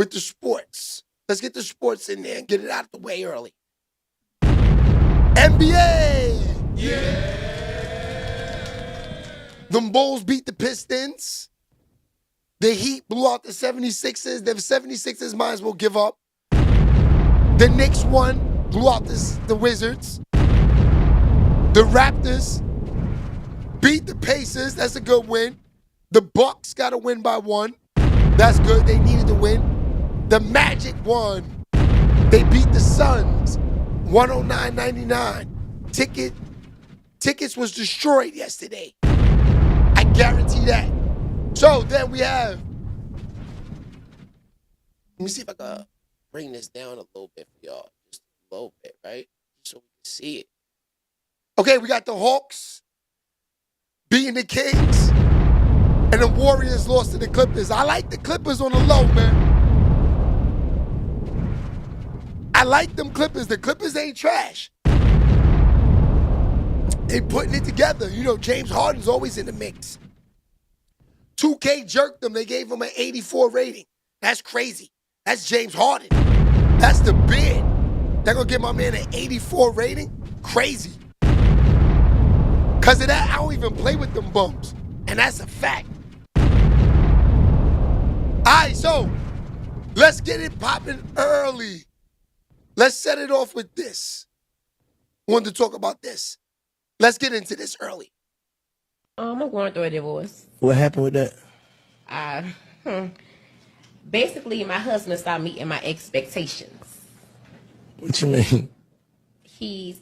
with the sports. Let's get the sports in there and get it out of the way early. NBA. Yeah. Them Bulls beat the Pistons. The Heat blew out the 76ers. The 76ers might as well give up. The Knicks won, blew out the Wizards. The Raptors beat the Pacers. That's a good win. The Bucks got to win by 1. That's good. They needed to win. The Magic won. They beat the Suns 109-99. Tickets was destroyed yesterday. I guarantee that. So then we have, let me see if I can bring this down a little bit for y'all. Just a little bit, right? So we can see it. Okay, we got the Hawks beating the Kings, and the Warriors lost to the Clippers. I like the Clippers on the low, man. I like them Clippers. The Clippers ain't trash. They putting it together. You know, James Harden's always in the mix. 2K jerked them. They gave him an 84 rating. That's crazy. That's James Harden. That's the bid. They're going to give my man an 84 rating? Crazy. Because of that, I don't even play with them bums. And that's a fact. All right, so let's get it popping early. Let's set it off with this. Wanted to talk about this. Let's get into this early. I'm going through a divorce. What happened with that? Basically, my husband stopped meeting my expectations. What you mean?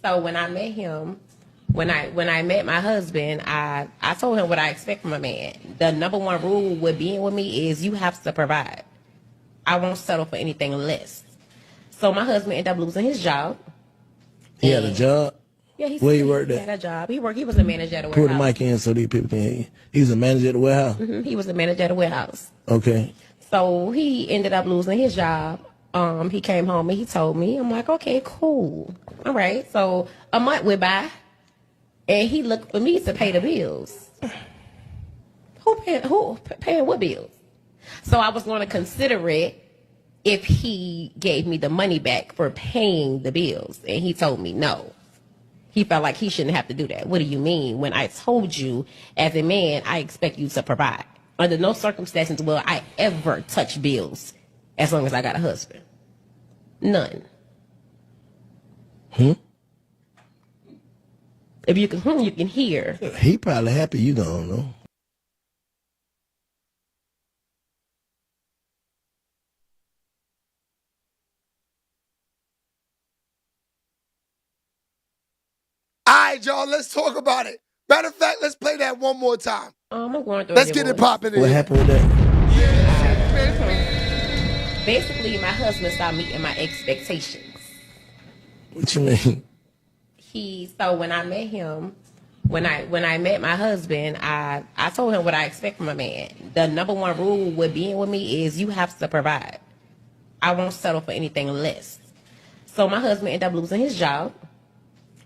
So when I met him, when I met my husband, I told him what I expect from a man. The number one rule with being with me is you have to provide. I won't settle for anything less. So my husband ended up losing his job. He had a job? Yeah, where he worked He at? had a job. He was a manager at a warehouse. Put the mic in so these people can hear you. He was a manager at the warehouse? He was a manager at a warehouse. Okay. So he ended up losing his job. He came home and he told me. I'm like, okay, cool. All right. So a month went by, and he looked for me to pay the bills. Who paying what bills? So I was going to consider it if he gave me the money back for paying the bills, and he told me no. He felt like he shouldn't have to do that. What do you mean? When I told you, as a man, I expect you to provide. Under no circumstances will I ever touch bills as long as I got a husband. None. If you can hear. He probably happy you don't know. All right, y'all, let's talk about it. Matter of fact, let's play that one more time. I'm going through Let's get it popping in. What happened with that? Basically, my husband stopped meeting my expectations. What you mean? So when I met him, when I met my husband, I told him what I expect from a man. The number one rule with being with me is you have to provide. I won't settle for anything less. So my husband ended up losing his job.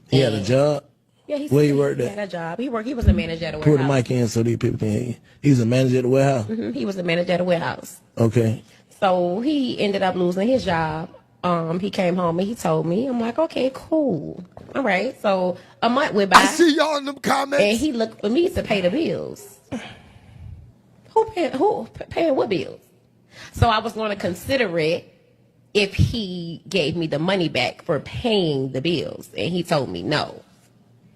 He had a job? Yeah, where he worked at? He had a job. He was a manager at a Put warehouse. the mic in so these people can hear you. He was a manager at the warehouse? He was a manager at a warehouse. Okay. So he ended up losing his job. He came home and he told me. I'm like, okay, cool. All right. So a month went by. I see y'all in them comments. And he looked for me to pay the bills. Who paying what bills? So I was going to consider it if he gave me the money back for paying the bills, and he told me no.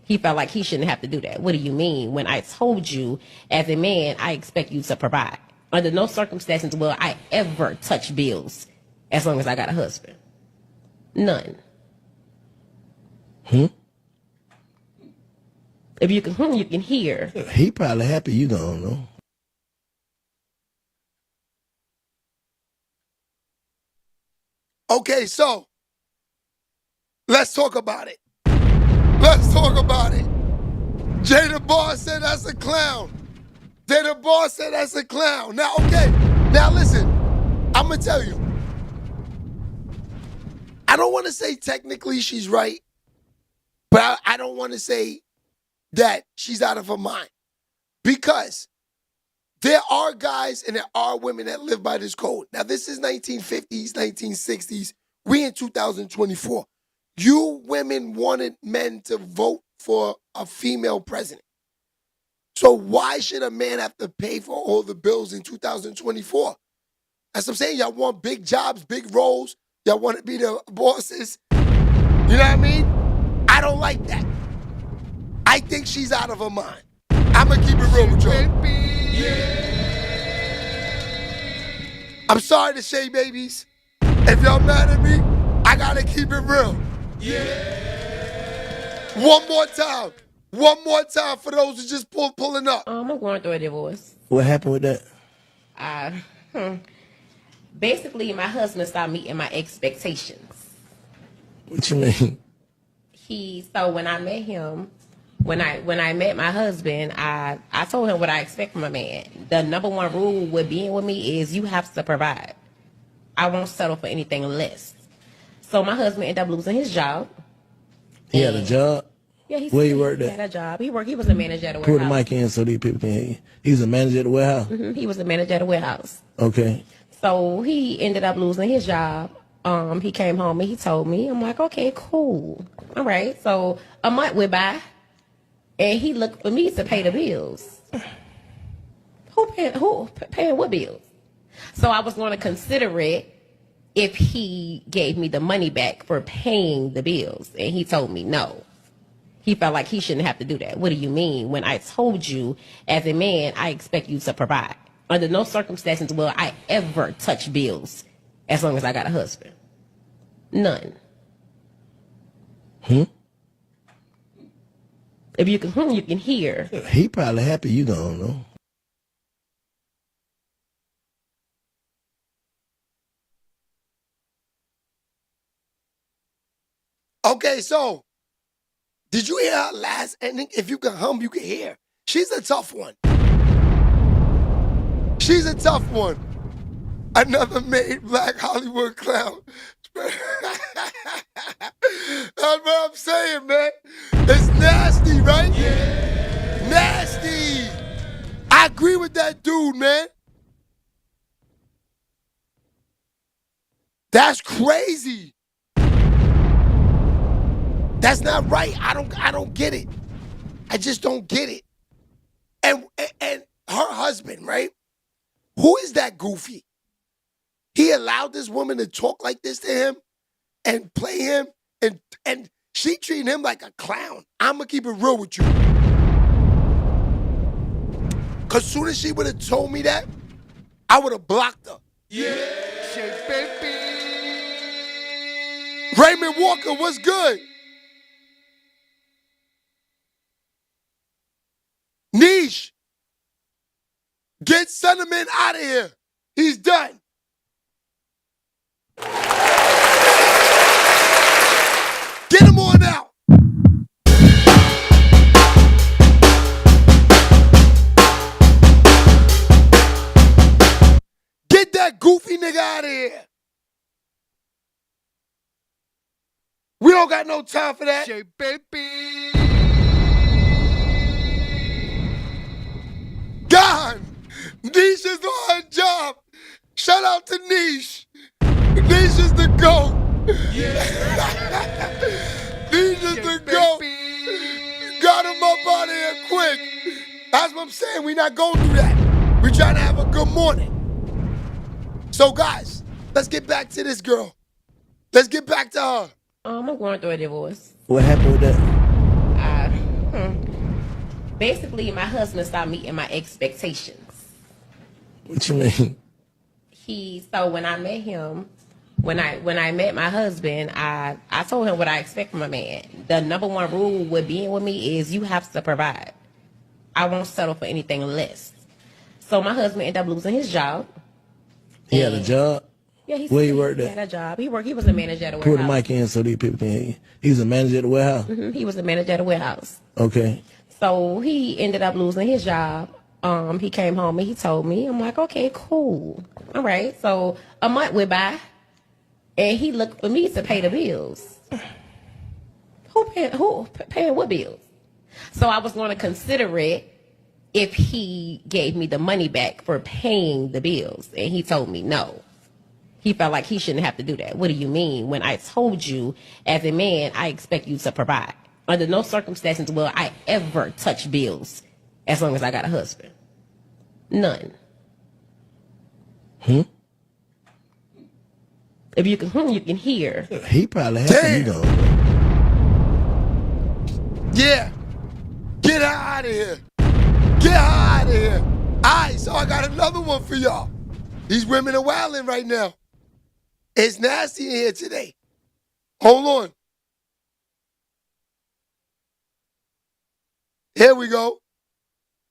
He felt like he shouldn't have to do that. What do you mean? When I told you, as a man, I expect you to provide. Under no circumstances will I ever touch bills as long as I got a husband. None. If you can hear. He probably happy you don't know. Okay, so let's talk about it. Let's talk about it. Jada Barr said that's a clown. Jada Barr said that's a clown. Now, okay, now listen, I'm going to tell you. I don't want to say technically she's right, but I don't want to say that she's out of her mind. Because there are guys and there are women that live by this code. Now, this is 1950s, 1960s. We in 2024. You women wanted men to vote for a female president. So why should a man have to pay for all the bills in 2024? That's what I'm saying. Y'all want big jobs, big roles. Y'all want to be the bosses. You know what I mean? I don't like that. I think she's out of her mind. I'm going to keep it real with y'all. I'm sorry to say, babies. If y'all mad at me, I got to keep it real. One more time. One more time for those who just pulling up. I'm going through a divorce. What happened with that? Basically, my husband stopped meeting my expectations. What you mean? So when I met him, when I met my husband, I told him what I expect from a man. The number one rule with being with me is you have to provide. I won't settle for anything less. So my husband ended up losing his job. He had a job? Yeah, Where he worked He at? had a job. He was a manager at a Put warehouse. the mic in so these people can hear you. He was a manager at the warehouse? He was a manager at a warehouse. Okay. So he ended up losing his job. He came home and he told me. I'm like, okay, cool. All right. So a month went by, and he looked for me to pay the bills. Who paying what bills? So I was going to consider it if he gave me the money back for paying the bills, and he told me no. He felt like he shouldn't have to do that. What do you mean? When I told you, as a man, I expect you to provide. Under no circumstances will I ever touch bills as long as I got a husband. None. If you can, you can hear. He probably happy you don't know. Okay, so did you hear her last ending? If you can hum, you can hear. She's a tough one. She's a tough one. Another made black Hollywood clown. That's what I'm saying, man. It's nasty, right? Yeah. Nasty. I agree with that dude, man. That's crazy. That's not right. I don't get it. I just don't get it. And her husband, right? Who is that goofy? He allowed this woman to talk like this to him and play him, and she treating him like a clown. I'm gonna keep it real with you. Cause soon as she would have told me that, I would have blocked her. Yeah. Raymond Walker, what's good? Niche, get Sentiment out of here. He's done. Get him on out. Get that goofy nigga out of here. We don't got no time for that. God, Niche is on her job. Shout out to Niche. Niche is the GOAT. Niche is the GOAT. Got him up out of here quick. That's what I'm saying. We not going through that. We trying to have a good morning. So guys, let's get back to this girl. Let's get back to her. I'm going through a divorce. What happened with that? Basically, my husband stopped meeting my expectations. What you mean? So when I met him, when I met my husband, I told him what I expect from a man. The number one rule with being with me is you have to provide. I won't settle for anything less. So my husband ended up losing his job. He had a job? Yeah, Where he worked He at? had a job. He was a manager at a Put warehouse. the mic in so these people can hear you. He was a manager at the warehouse? He was a manager at a warehouse. Okay. So he ended up losing his job. He came home and he told me. I'm like, okay, cool. All right. So a month went by, and he looked for me to pay the bills. Who paying what bills? So I was going to consider it if he gave me the money back for paying the bills. And he told me no. He felt like he shouldn't have to do that. What do you mean? When I told you, as a man, I expect you to provide. Under no circumstances will I ever touch bills as long as I got a husband. None. If you can hear. He probably has to, you know. Yeah. Get her out of here. Get her out of here. All right, so I got another one for y'all. These women are wilding right now. It's nasty in here today. Hold on. Here we go.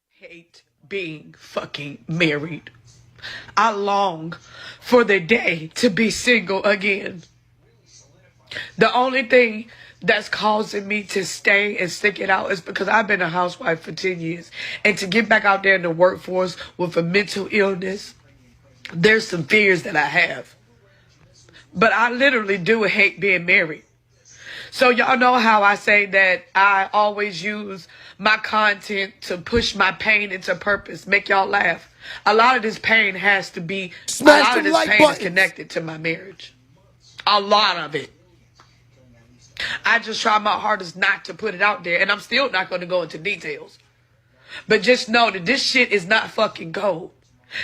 Hate being fucking married. I long for the day to be single again. The only thing that's causing me to stay and stick it out is because I've been a housewife for 10 years. And to get back out there in the workforce with a mental illness, there's some fears that I have. But I literally do hate being married. So y'all know how I say that I always use my content to push my pain into purpose, make y'all laugh. A lot of this pain has to be, Smash a lot of them this like pain buttons. is connected to my marriage. A lot of it. I just try my hardest not to put it out there, and I'm still not going to go into details. But just know that this shit is not fucking gold.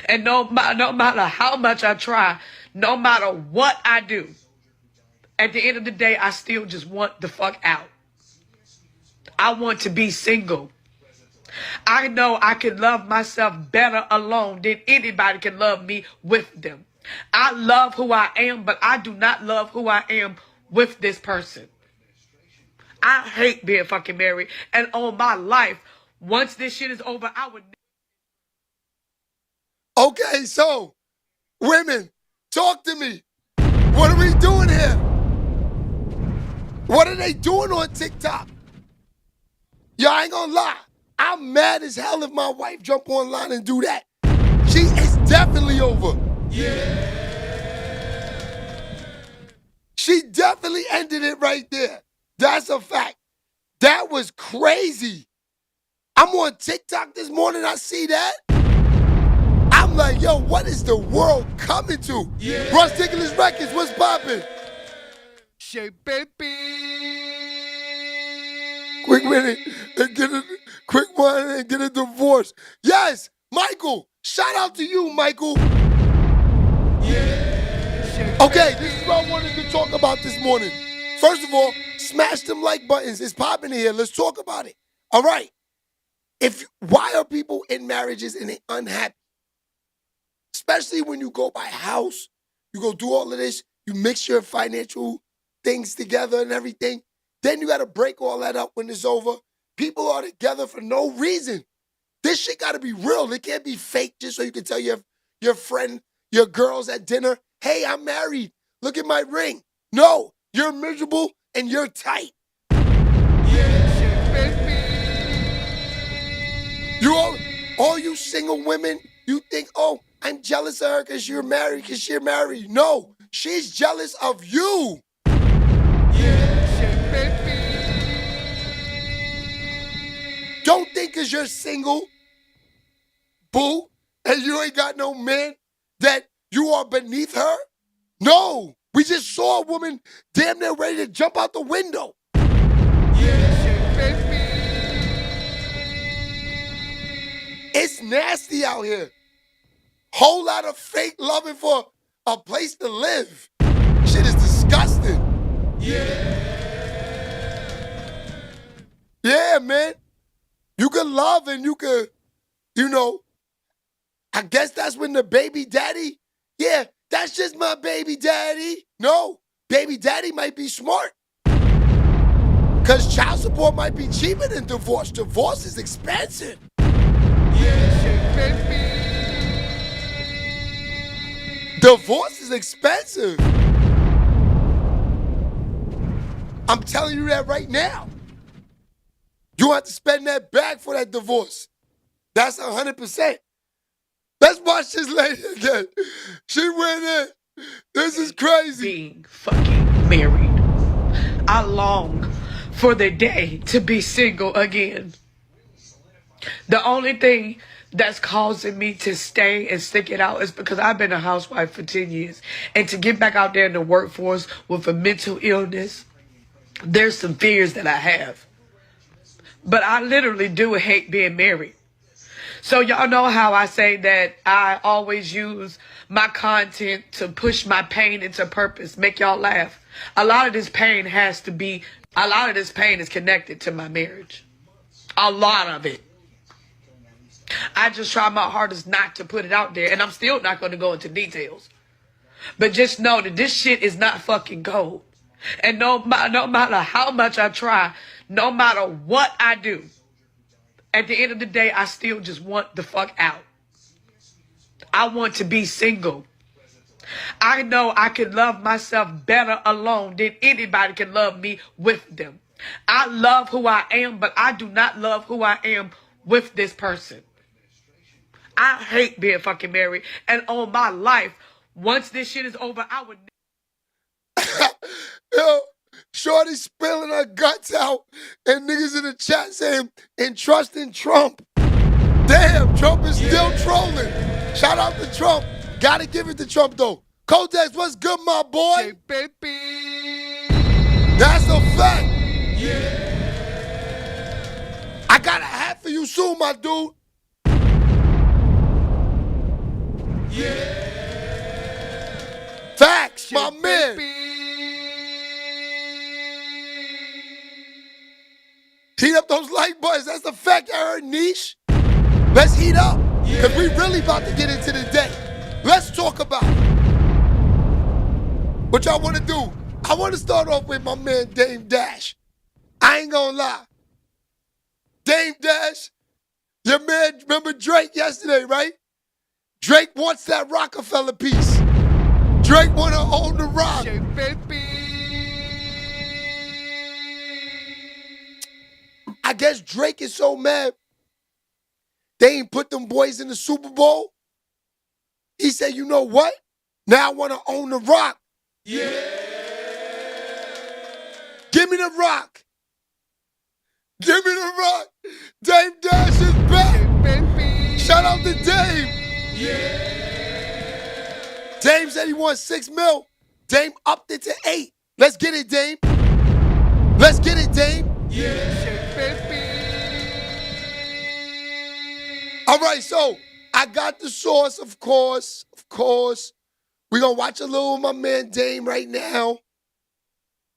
And no matter how much I try, no matter what I do, at the end of the day, I still just want the fuck out. I want to be single. I know I can love myself better alone than anybody can love me with them. I love who I am, but I do not love who I am with this person. I hate being fucking married. And on my life, once this shit is over, I would... Okay, so, women, talk to me. What are we doing here? What are they doing on TikTok? Y'all ain't gonna lie. I'm mad as hell if my wife jump online and do that. It's definitely over. Yeah. She definitely ended it right there. That's a fact. That was crazy. I'm on TikTok this morning, I see that. I'm like, yo, what is the world coming to? Yeah. Russ Dickless Records, what's poppin'? Sheababytv. Quick minute and get a quick one and get a divorce. Yes, Michael. Shout out to you, Michael. Yeah. Okay, this is what I wanted to talk about this morning. First of all, smash them like buttons. It's popping in here. Let's talk about it. All right. Why are people in marriages and they unhappy? Especially when you go buy a house, you go do all of this, you mix your financial things together and everything. Then you got to break all that up when it's over. People are together for no reason. This shit got to be real. It can't be fake just so you can tell your friend, your girls at dinner, hey, I'm married. Look at my ring. No, you're miserable and you're tight. Yeah, all you single women, you think, oh, I'm jealous of her because you're married, because you're married. No, she's jealous of you. Don't think because you're single, boo, and you ain't got no man that you are beneath her. No, we just saw a woman damn near ready to jump out the window. It's nasty out here. Whole lot of fake loving for a place to live. Shit is disgusting. Yeah, man. You can love and you can, I guess that's when the baby daddy, yeah, that's just my baby daddy. No, baby daddy might be smart. Because child support might be cheaper than divorce. Divorce is expensive. Divorce is expensive. I'm telling you that right now. You have to spend that bag for that divorce. That's 100%. Let's watch this lady again. She went in. This is crazy. Being fucking married. I long for the day to be single again. The only thing that's causing me to stay and stick it out is because I've been a housewife for 10 years. And to get back out there in the workforce with a mental illness, there's some fears that I have. But I literally do hate being married. So y'all know how I say that I always use my content to push my pain into purpose, make y'all laugh. A lot of this pain is connected to my marriage. A lot of it. I just try my hardest not to put it out there, and I'm still not going to go into details. But just know that this shit is not fucking gold. And no matter how much I try, no matter what I do, at the end of the day, I still just want the fuck out. I want to be single. I know I can love myself better alone than anybody can love me with them. I love who I am, but I do not love who I am with this person. I hate being fucking married. And on my life, once this shit is over, I would... Yo, Shorty spilling her guts out and niggas in the chat saying, entrust in Trump. Damn, Trump is still trolling. Shout out to Trump. Gotta give it to Trump, though. Codex, what's good, my boy? That's a fact. I got a hat for you soon, my dude. Facts, my man. Heat up those like buttons. That's the fact, Aaron Niche. Let's heat up, because we really about to get into the day. Let's talk about it. What y'all want to do? I want to start off with my man Dame Dash. I ain't gonna lie. Dame Dash, your man, remember Drake yesterday, right? Drake wants that Rockefeller piece. Drake want to own the rock. I guess Drake is so mad they ain't put them boys in the Super Bowl. He said, you know what? Now I want to own the rock. Yeah. Give me the rock. Give me the rock. Dame Dash is back. Shout out to Dame. Yeah. Dame said he wants 6 mil. Dame upped it to 8. Let's get it, Dame. Let's get it, Dame. Yeah. All right, so I got the source, of course. We're going to watch a little of my man Dame right now.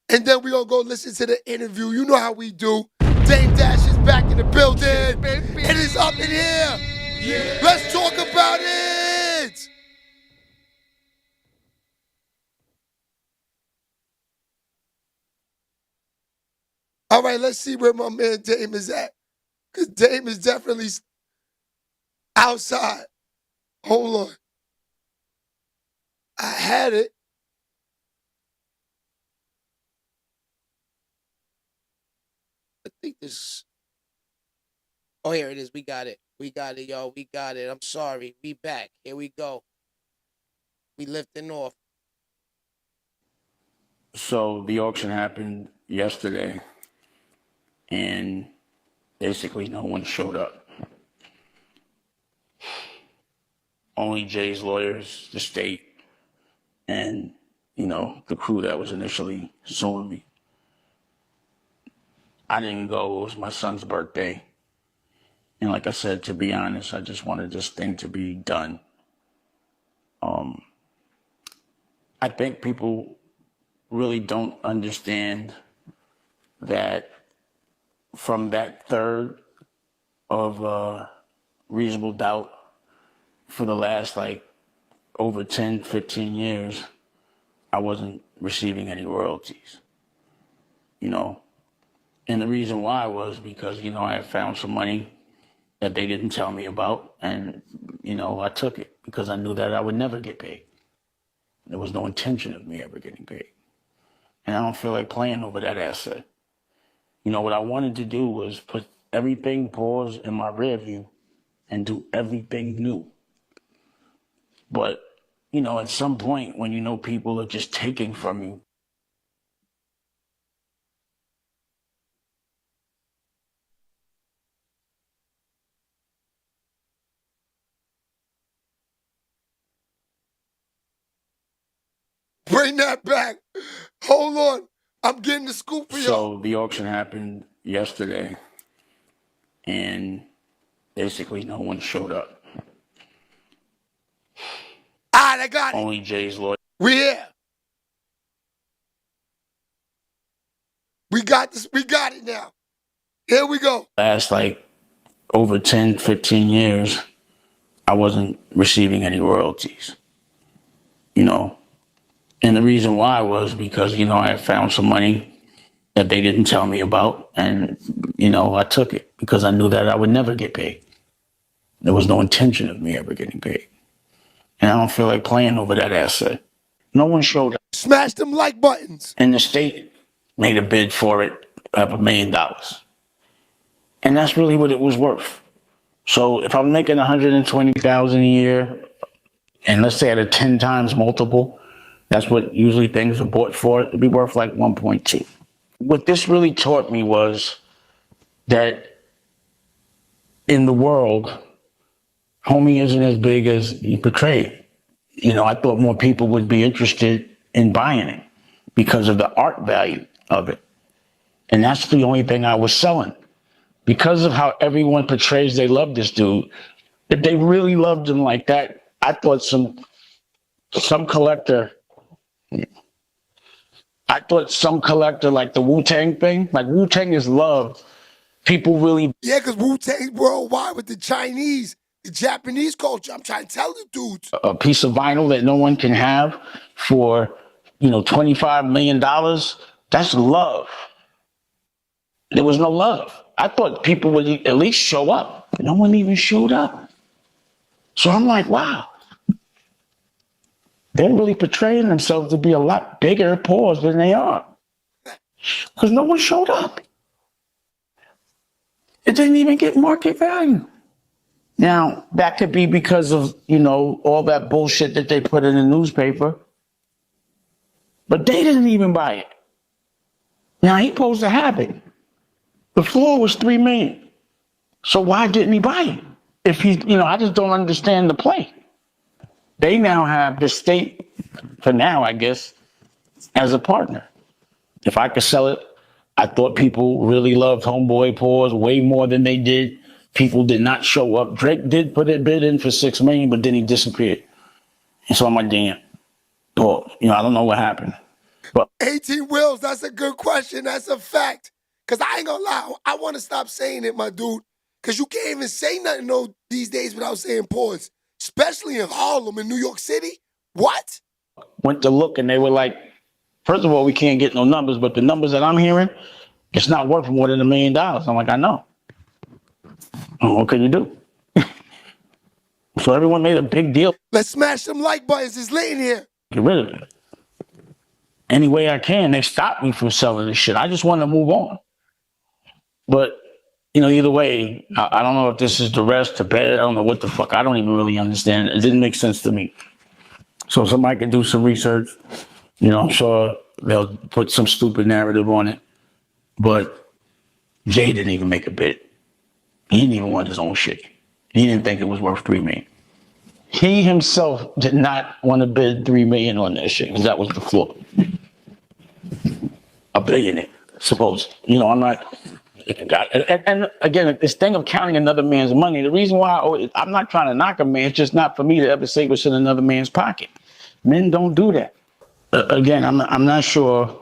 And then we're going to go listen to the interview. You know how we do. Dame Dash is back in the building. It is up in here. Yeah. Let's talk about it. All right, let's see where my man Dame is at. Because Dame is definitely outside. Hold on. I had it. I think this. Oh, here it is. We got it. We got it, y'all. We got it. I'm sorry. We back. Here we go. We lifting off. So the auction happened yesterday, and basically no one showed up. Only Jay's lawyers, the state, and, the crew that was initially suing me. I didn't go. It was my son's birthday. And like I said, to be honest, I just wanted this thing to be done. I think people really don't understand that from that third of reasonable doubt for the last over 10, 15 years, I wasn't receiving any royalties, And the reason why was because, I had found some money that they didn't tell me about. And, I took it because I knew that I would never get paid. There was no intention of me ever getting paid. And I don't feel like playing over that asset. What I wanted to do was put everything paused in my rear view and do everything new. But, at some point when people are just taking from you, Bring that back. Hold on. I'm getting the scoop for y'all. So the auction happened yesterday, and basically no one showed up. All right, I got it. Only Jay's lawyer. We here. We got this. We got it now. Here we go. Last over 10, 15 years, I wasn't receiving any royalties. And the reason why was because, I had found some money that they didn't tell me about. And, I took it because I knew that I would never get paid. There was no intention of me ever getting paid. And I don't feel like playing over that asset. No one showed up. Smash them like buttons. And the state made a bid for it of $1 million. And that's really what it was worth. So if I'm making $120,000 a year, and let's say at a 10 times multiple, that's what usually things are bought for. It'd be worth like 1.2. What this really taught me was that in the world, homie isn't as big as he portrayed. I thought more people would be interested in buying it because of the art value of it. And that's the only thing I was selling. Because of how everyone portrays they love this dude, if they really loved him like that, I thought some collector like the Wu-Tang thing, like Wu-Tang is loved. People really... Yeah, because Wu-Tang's worldwide with the Chinese, the Japanese culture. I'm trying to tell the dudes. A piece of vinyl that no one can have for, $25 million, that's love. There was no love. I thought people would at least show up. No one even showed up. So I'm like, wow. They're really portraying themselves to be a lot bigger paws than they are. Because no one showed up. It didn't even get market value. Now, that could be because of, all that bullshit that they put in the newspaper. But they didn't even buy it. Now, he supposed to have it. The floor was $3 million. So why didn't he buy it? If he, I just don't understand the play. They now have the state, for now, I guess, as a partner. If I could sell it, I thought people really loved Homeboy Paws way more than they did. People did not show up. Drake did put a bid in for $6 million, but then he disappeared. And so I'm like, damn. Well, I don't know what happened. But 18 wheels, that's a good question. That's a fact. Because I ain't gonna lie, I want to stop saying it, my dude. Because you can't even say nothing these days without saying pause. Especially in Harlem, in New York City. What? Went to look and they were like, first of all, we can't get no numbers, but the numbers that I'm hearing, it's not worth more than $1 million. I'm like, I know. Oh, what can you do? So everyone made a big deal. Let's smash some like buttons. It's lit in here. Get rid of it. Any way I can, they stopped me from selling this shit. I just want to move on. But, either way, I don't know if this is the rest to bed. I don't know what the fuck. I don't even really understand. It didn't make sense to me. So somebody can do some research. I'm sure they'll put some stupid narrative on it. But Jay didn't even make a bid. He didn't even want his own shit. He didn't think it was worth $3 million. He himself did not want to bid $3 million on that shit because that was the floor. A billionaire, suppose. I'm not. And again, this thing of counting another man's money, the reason why I'm not trying to knock a man, it's just not for me to ever say what's in another man's pocket. Men don't do that. Again, I'm not sure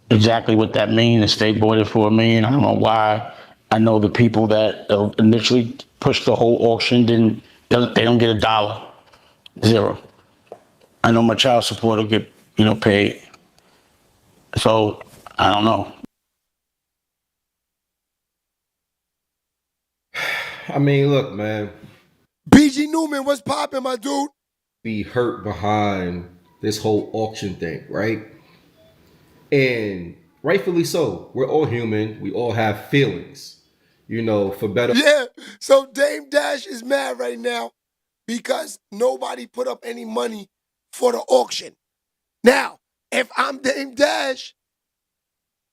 exactly what that means. The state bought it for $1 million. I don't know why. I know the people that initially pushed the whole auction they don't get $1, zero. I know my child support will get paid. So I don't know. I mean, look, man. BG Newman, what's poppin', my dude? Be hurt behind this whole auction thing, right? And rightfully so. We're all human. We all have feelings, for better. Yeah, so Dame Dash is mad right now because nobody put up any money for the auction. Now, if I'm Dame Dash,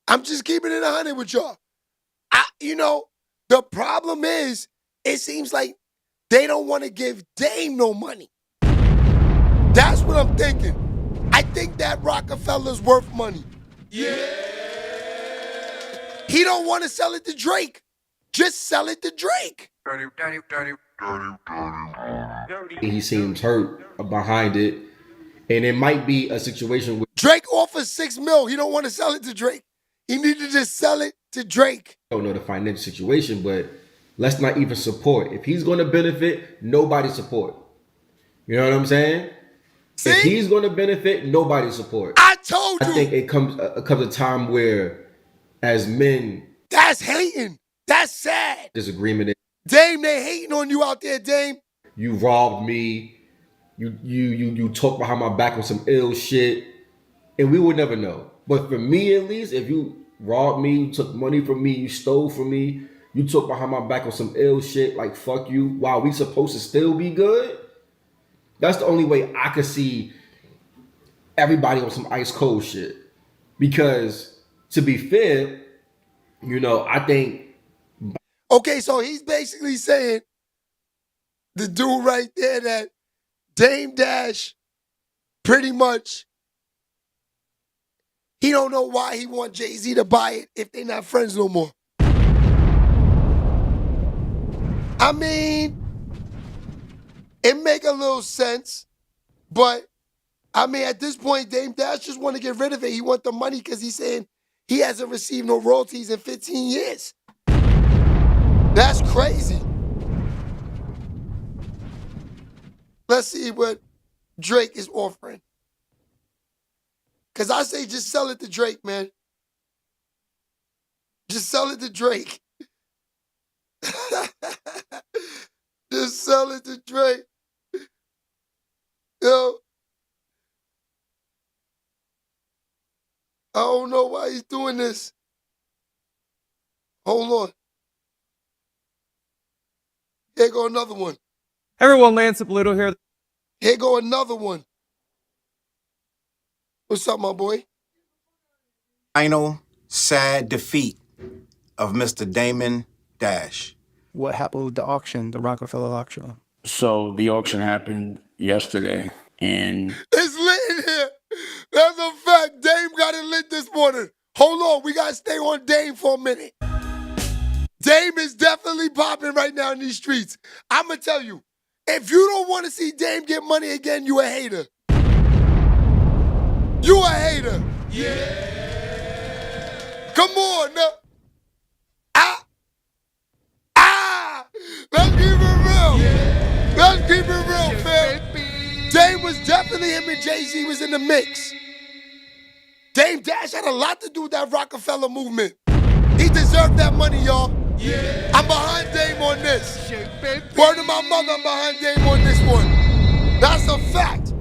I'm just keeping it 100 with y'all. The problem is, it seems like they don't want to give Dame no money. That's what I'm thinking. I I think that Rockefeller's worth money. Yeah. He don't want to sell it to Drake. Just sell it to Drake. He seems hurt behind it. And it might be a situation where Drake offers $6 million. He don't want to sell it to Drake. He need to just sell it to Drake. I don't know the financial situation, but let's not even support. If he's going to benefit, nobody support. You know what I'm saying? See? If he's going to benefit, nobody support. I told you. I think it comes a time where, as men, that's hating. That's sad. disagreement. Dame, they hating on you out there, Dame. You robbed me. You talk behind my back on some ill shit, and we would never know. But for me, at least, if you robbed me, you took money from me, you stole from me, you talk behind my back on some ill shit, like fuck you, while we supposed to still be good, that's the only way I could see everybody on some ice cold shit. Because to be fair, you know, I think. Okay, so he's basically saying the dude right there that Dame Dash pretty much, he don't know why he want Jay-Z to buy it if they not friends no more. I mean, it make a little sense, but I mean, at this point, Dame Dash just want to get rid of it. He want the money because he's saying he hasn't received no royalties in 15 years. That's crazy. Let's see what Drake is offering. Because I say just sell it to Drake, man. Just sell it to Drake. Just sell it to Drake. Yo. I don't know why he's doing this. Hold on. Here go another one. Everyone, Lance Bluto here. Here go another one. What's up, my boy? Final sad defeat of Mr. Damon Dash. What happened with the auction, the Rockefeller auction? So the auction happened yesterday, and It's lit in here. That's a fact. Dame got it lit this morning. Hold on, we gotta stay on Dame for a minute. Dame is definitely popping right now in these streets. I'ma tell you, if you don't want to see Dame get money again, you a hater. You a hater. Yeah. Come on, now. Let's keep it real. Yeah. Let's keep it real, fam. Dame was definitely, him and Jay-Z was in the mix. Dame Dash had a lot to do with that Rockefeller movement. He deserved that money, y'all. Yeah. I'm behind Dame on this. Word to my mother, I'm behind Dame on this one. That's a fact.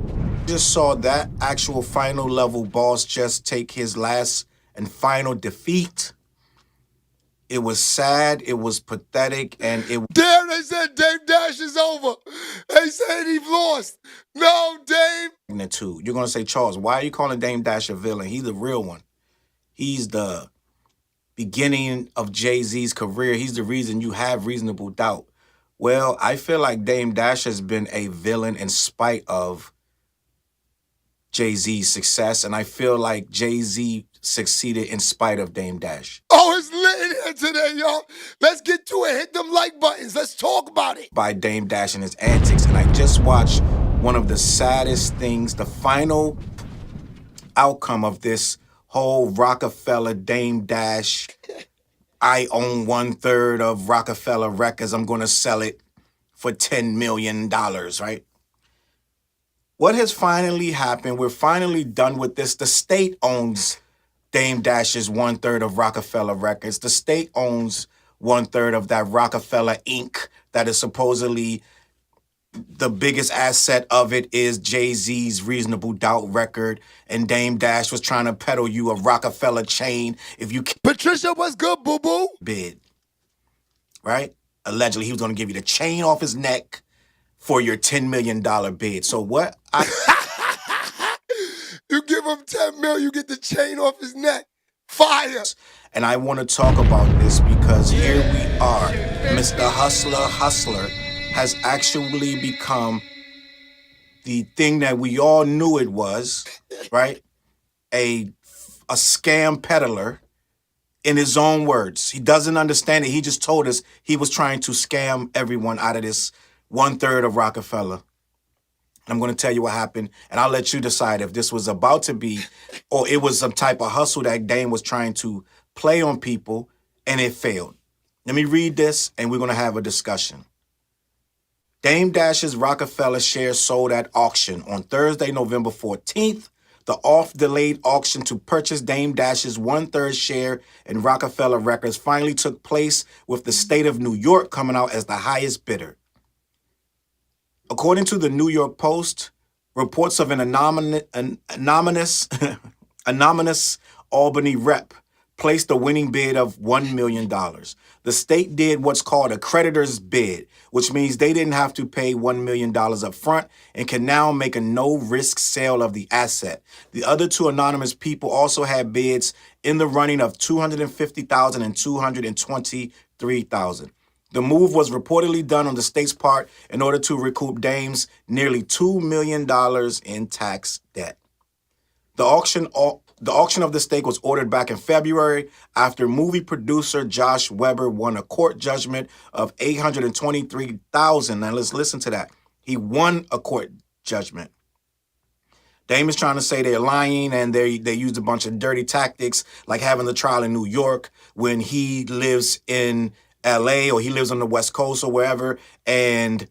Just saw that actual final level boss just take his last and final defeat. It was sad, it was pathetic, and it... Damn, they said Dame Dash is over. They said he lost. No, Dame. You're going to say, Charles, why are you calling Dame Dash a villain? He's the real one. He's the beginning of Jay-Z's career. He's the reason you have reasonable doubt. Well, I feel like Dame Dash has been a villain in spite of Jay-Z's success, and I feel like Jay-Z succeeded in spite of Dame Dash. Oh, it's lit in here today, y'all. Let's get to it. Hit them like buttons. Let's talk about it. By Dame Dash and his antics, and I just watched one of the saddest things, the final outcome of this whole Rockefeller Dame Dash. I own 1/3 of Rockefeller Records. I'm going to sell it for $10 million, right? What has finally happened? We're finally done with this. The state owns Dame Dash's 1/3 of Rockefeller Records. The state owns 1/3 of that Rockefeller Inc. that is supposedly the biggest asset of it is Jay-Z's Reasonable Doubt record. And Dame Dash was trying to peddle you a Rockefeller chain. If you Patricia, what's good, boo-boo? Bid, right? Allegedly, he was going to give you the chain off his neck for your $10 million bid. So what? You give him $10 million, you get the chain off his neck. Fire. And I want to talk about this because here we are. Mr. Hustler has actually become the thing that we all knew it was, right? A scam peddler. In his own words, he doesn't understand it. He just told us he was trying to scam everyone out of this 1/3 of Rockefeller. I'm going to tell you what happened, and I'll let you decide if this was about to be, or it was some type of hustle that Dame was trying to play on people, and it failed. Let me read this, and we're going to have a discussion. Dame Dash's Rockefeller shares sold at auction on Thursday, November 14th. The off-delayed auction to purchase Dame Dash's 1/3 share in Rockefeller Records finally took place, with the state of New York coming out as the highest bidder. According to the New York Post, reports of an anonymous Albany rep placed a winning bid of $1 million. The state did what's called a creditor's bid, which means they didn't have to pay $1 million up front and can now make a no-risk sale of the asset. The other two anonymous people also had bids in the running of $250,000 and $223,000. The move was reportedly done on the state's part in order to recoup Dame's nearly $2 million in tax debt. The auction of the stake was ordered back in February after movie producer Josh Weber won a court judgment of $823,000. Now let's listen to that. He won a court judgment. Dame is trying to say they're lying and they used a bunch of dirty tactics, like having the trial in New York when he lives in LA or he lives on the West Coast or wherever, and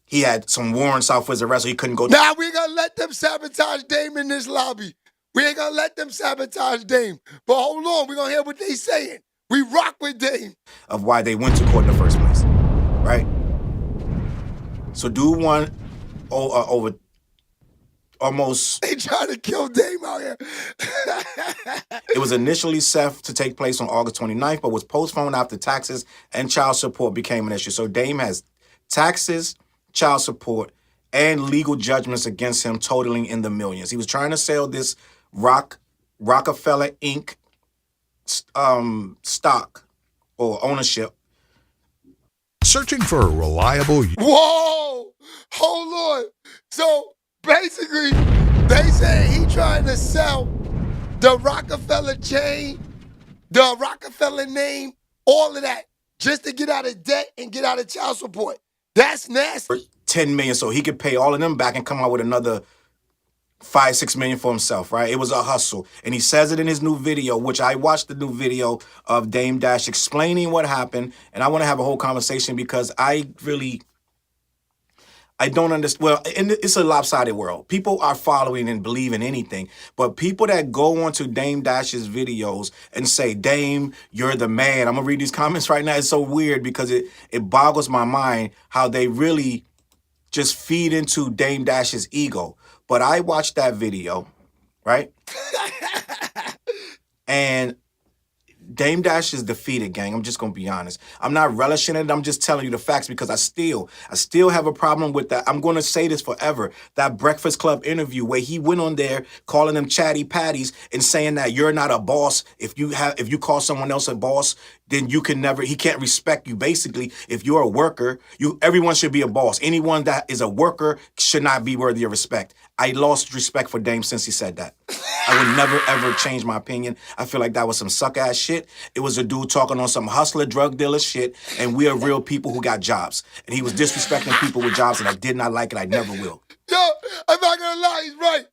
he had some warrants out for his arrest, so he couldn't go. Now we gonna let them sabotage Dame in this lobby. We ain't gonna let them sabotage Dame. But hold on, we gonna hear what they saying. We rock with Dame. Of why they went to court in the first place, right? So dude won over almost... They trying to kill Dame out here. It was initially set to take place on August 29th, but was postponed after taxes and child support became an issue. So Dame has taxes, child support, and legal judgments against him totaling in the millions. He was trying to sell this Rockefeller Inc. Stock or ownership. Searching for a reliable... Whoa! Hold on. So basically, they say he trying to sell the Rockefeller chain, the Rockefeller name, all of that, just to get out of debt and get out of child support. That's nasty. $10 million, so he could pay all of them back and come out with another $5-6 million for himself, right? It was a hustle. And he says it in his new video, which I watched the new video of Dame Dash explaining what happened. And I want to have a whole conversation because I don't understand. Well, it's a lopsided world. People are following and believing anything. But people that go onto Dame Dash's videos and say, Dame, you're the man. I'm going to read these comments right now. It's so weird because it boggles my mind how they really just feed into Dame Dash's ego. But I watched that video, right? And Dame Dash is defeated, gang. I'm just going to be honest. I'm not relishing it. I'm just telling you the facts because I still have a problem with that. I'm going to say this forever. That Breakfast Club interview where he went on there calling them chatty patties and saying that you're not a boss. If you call someone else a boss, then he can't respect you. Basically, if you're a worker, everyone should be a boss. Anyone that is a worker should not be worthy of respect. I lost respect for Dame since he said that. I would never, ever change my opinion. I feel like that was some suck-ass shit. It was a dude talking on some hustler, drug dealer shit, and we are real people who got jobs. And he was disrespecting people with jobs, and I did not like it. I never will. Yo, I'm not gonna lie, he's right.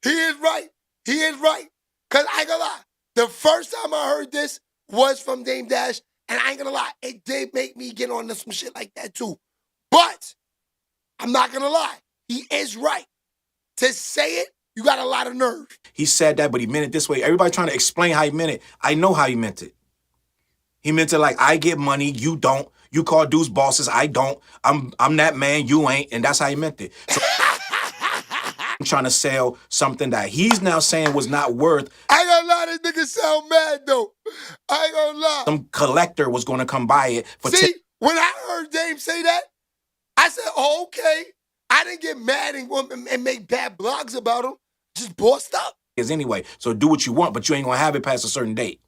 He is right. He is right. Because I ain't gonna lie, the first time I heard this was from Dame Dash, and I ain't gonna lie, it did make me get on to some shit like that too. But I'm not gonna lie, he is right. To say it, you got a lot of nerve. He said that, but he meant it this way. Everybody trying to explain how he meant it. I know how he meant it. He meant it like, I get money, you don't. You call dudes bosses, I don't. I'm that man, you ain't. And that's how he meant it. So I'm trying to sell something that he's now saying was not worth. I ain't gonna lie, this nigga sound mad though. I ain't gonna lie. Some collector was going to come buy it. For See, when I heard Dame say that, I said, oh, okay. I didn't get mad and make bad blogs about him. Just bossed up. Anyway, so do what you want, but you ain't gonna have it past a certain date.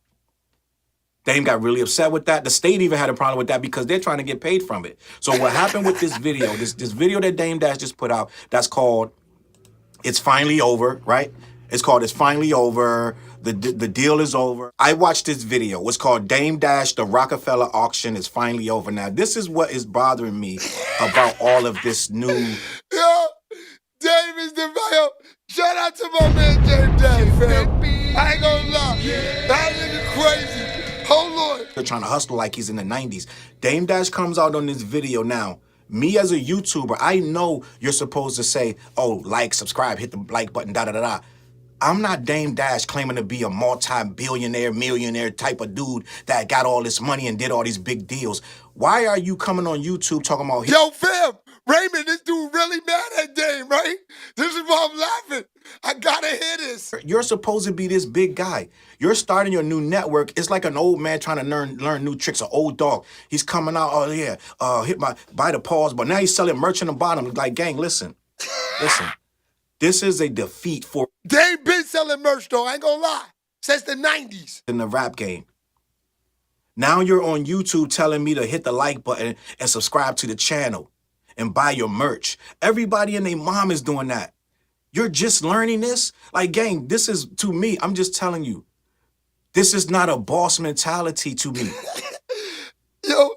Dame got really upset with that. The state even had a problem with that because they're trying to get paid from it. So what happened with this video, this video that Dame Dash just put out, that's called It's finally over, right? It's called It's Finally Over. The deal is over. I watched this video. It's called Dame Dash, the Rockefeller auction is finally over. Now, this is what is bothering me about all of this new... Yo, Dame is the yo. Shout out to my man Dame Dash, fam. I ain't gonna lie. That nigga crazy. Hold on. They're trying to hustle like he's in the 90s. Dame Dash comes out on this video now. Me as a YouTuber, I know you're supposed to say, oh, like, subscribe, hit the like button, da-da-da-da. I'm not Dame Dash claiming to be a multi-billionaire, millionaire type of dude that got all this money and did all these big deals. Why are you coming on YouTube talking about... Yo, fam, Raymond, this dude really mad at Dame, right? This is why I'm laughing. I gotta hear this. You're supposed to be this big guy. You're starting your new network. It's like an old man trying to learn new tricks, an old dog. He's coming out, oh yeah, buy the pause, but now he's selling merch in the bottom. Like, gang, listen. This is a defeat for... Dame been selling merch, though, I ain't gonna lie. Since the 90s. In the rap game. Now you're on YouTube telling me to hit the like button and subscribe to the channel and buy your merch. Everybody and their mom is doing that. You're just learning this? Like, gang, this is, to me, I'm just telling you, this is not a boss mentality to me. Yo,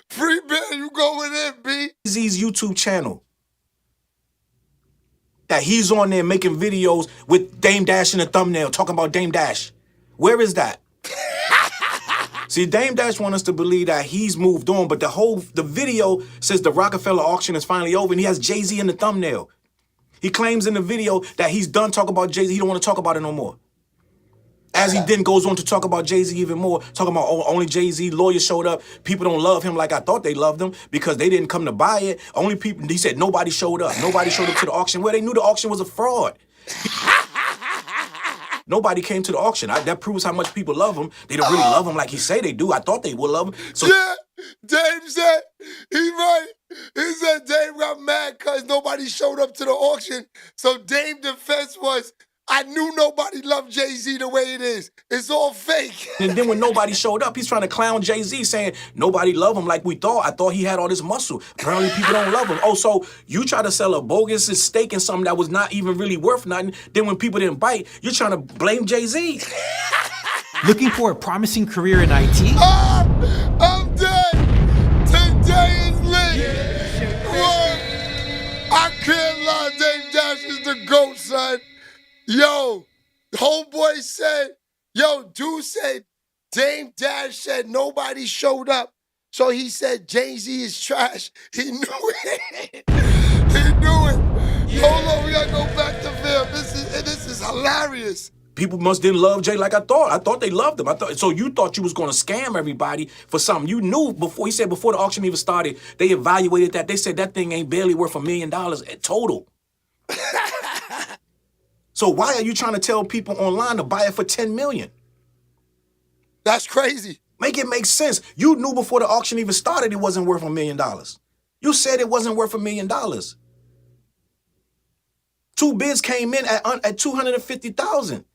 Free Bear, you going in, B? Z's YouTube channel. That he's on there making videos with Dame Dash in the thumbnail, talking about Dame Dash. Where is that? See, Dame Dash wants us to believe that he's moved on, but the video says the Rockefeller auction is finally over, and he has Jay-Z in the thumbnail. He claims in the video that he's done talking about Jay-Z. He don't want to talk about it no more. As he then goes on to talk about Jay-Z even more, talking about only Jay-Z, lawyers showed up. People don't love him like I thought they loved him because they didn't come to buy it. Only people, he said nobody showed up. Nobody showed up to the auction. Well, they knew the auction was a fraud. Nobody came to the auction. That proves how much people love him. They don't really love him like he say they do. I thought they would love him. So yeah, Dame said, he's right. He said Dame got mad because nobody showed up to the auction. So Dame's defense was, I knew nobody loved Jay-Z the way it is. It's all fake. And then when nobody showed up, he's trying to clown Jay-Z, saying nobody loved him like we thought. I thought he had all this muscle. Apparently people don't love him. Oh, so you try to sell a bogus stake in something that was not even really worth nothing. Then when people didn't bite, you're trying to blame Jay-Z. Looking for a promising career in IT? I'm dead. Today is lit. Whoa. I can't lie. Dame Dash is the GOAT, son. Yo, homeboy said, dude said, Dame Dash said nobody showed up. So he said Jay-Z is trash. He knew it. He knew it. Yeah. Hold on, we gotta go back to film. This is hilarious. People must didn't love Jay like I thought. I thought they loved him. So you thought you was gonna scam everybody for something. You knew before, he said before the auction even started, they evaluated that. They said that thing ain't barely worth $1 million total. So why are you trying to tell people online to buy it for $10 million? That's crazy. Make it make sense. You knew before the auction even started it wasn't worth $1 million. You said it wasn't worth $1 million. 2 bids came in at $250,000.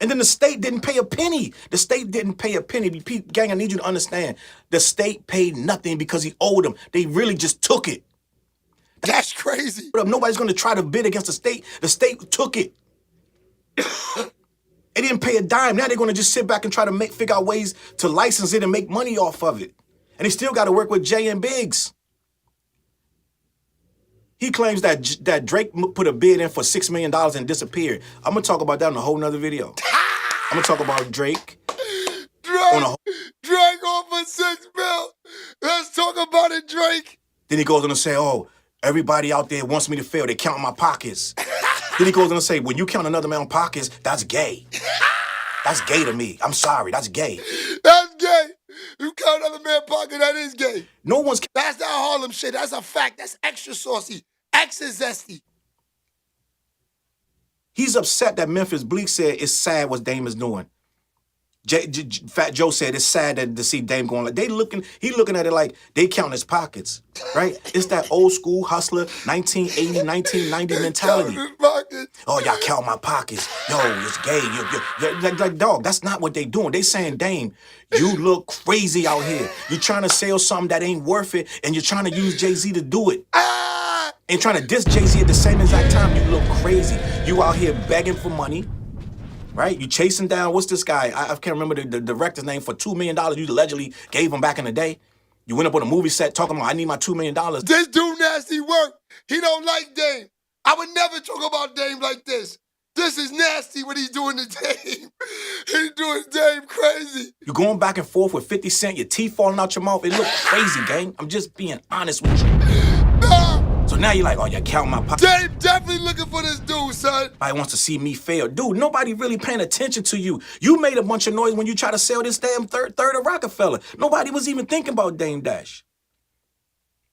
And then the state didn't pay a penny. The state didn't pay a penny. Gang, I need you to understand. The state paid nothing because he owed them. They really just took it. That's crazy. Nobody's going to try to bid against the state. The state took it. They didn't pay a dime. Now they're going to just sit back and try to figure out ways to license it and make money off of it. And they still got to work with Jay and Biggs. He claims that Drake put a bid in for $6 million and disappeared. I'm going to talk about that in a whole nother video. I'm going to talk about Drake. Drake on for $6 million. Let's talk about it, Drake. Then he goes on to say, oh, everybody out there wants me to fail. They count my pockets. Then he goes on to say, when you count another man's pockets, that's gay. That's gay to me. I'm sorry, that's gay. That's gay. You count another man's pocket, that is gay. No one's... That's not Harlem shit. That's a fact. That's extra saucy. Extra zesty. He's upset that Memphis Bleak said it's sad what Dame is doing. Fat Joe said it's sad to see Dame going like, he looking at it like they count his pockets, right? It's that old school hustler 1980, 1990 mentality. Oh, y'all count my pockets. Yo, it's gay. Like, dog, that's not what they doing. They saying, Dame, you look crazy out here. You're trying to sell something that ain't worth it, and you're trying to use Jay-Z to do it. And trying to diss Jay-Z at the same exact time, you look crazy. You out here begging for money, right? You chasing down, what's this guy? I can't remember the director's name, for $2 million you allegedly gave him back in the day. You went up on a movie set talking about, I need my $2 million. This dude nasty work. He don't like Dame. I would never talk about Dame like this. This is nasty what he's doing to Dame. He's doing Dame crazy. You going back and forth with 50 Cent, your teeth falling out your mouth. It look crazy, gang. I'm just being honest with you. Nah. So now you're like, oh, you count my pocket. Dame definitely looking for this dude, son. Everybody wants to see me fail. Dude, nobody really paying attention to you. You made a bunch of noise when you try to sell this damn third of Rockefeller. Nobody was even thinking about Dame Dash.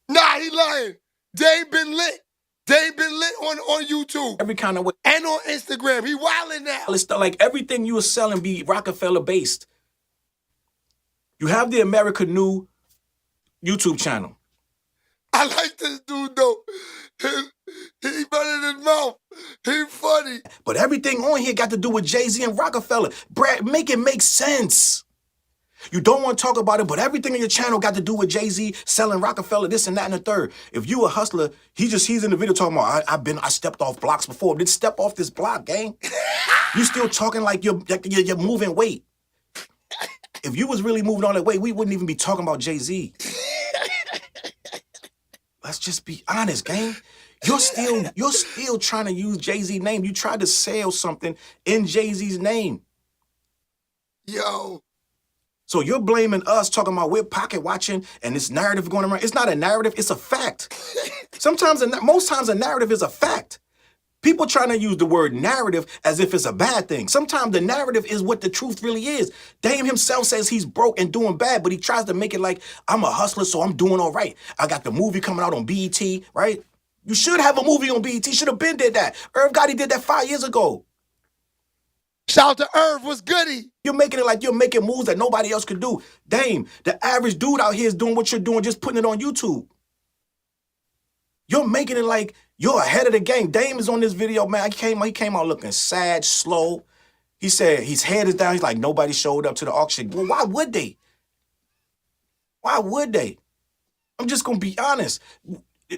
Nah, he lying. Dame been lit. Dame been lit on YouTube. Every kind of way. And on Instagram. He wildin' now. It's like everything you were selling be Rockefeller based. You have the America New YouTube channel. I like this dude though. He running his mouth. He funny. But everything on here got to do with Jay-Z and Rockefeller. Brad, make it make sense. You don't want to talk about it, but everything in your channel got to do with Jay-Z selling Rockefeller, this and that and the third. If you a hustler, he's in the video talking about, I stepped off blocks before. Didn't step off this block, gang. You still talking like you're moving weight. If you was really moving all that weight, we wouldn't even be talking about Jay-Z. Let's just be honest, gang. You're still trying to use Jay-Z's name. You tried to sell something in Jay-Z's name. Yo. So you're blaming us, talking about we're pocket watching and this narrative going around. It's not a narrative, it's a fact. Most times a narrative is a fact. People trying to use the word narrative as if it's a bad thing. Sometimes the narrative is what the truth really is. Dame himself says he's broke and doing bad, but he tries to make it like, I'm a hustler, so I'm doing all right. I got the movie coming out on BET, right? You should have a movie on BET. Should have been did that. Irv Gotti did that 5 years ago. Shout out to Irv, what's goody? You're making it like you're making moves that nobody else could do. Dame, the average dude out here is doing what you're doing, just putting it on YouTube. You're making it like you're ahead of the game. Dame is on this video, man. He came out looking sad, slow. He said his head is down. He's like, nobody showed up to the auction. Well, why would they? Why would they? I'm just going to be honest.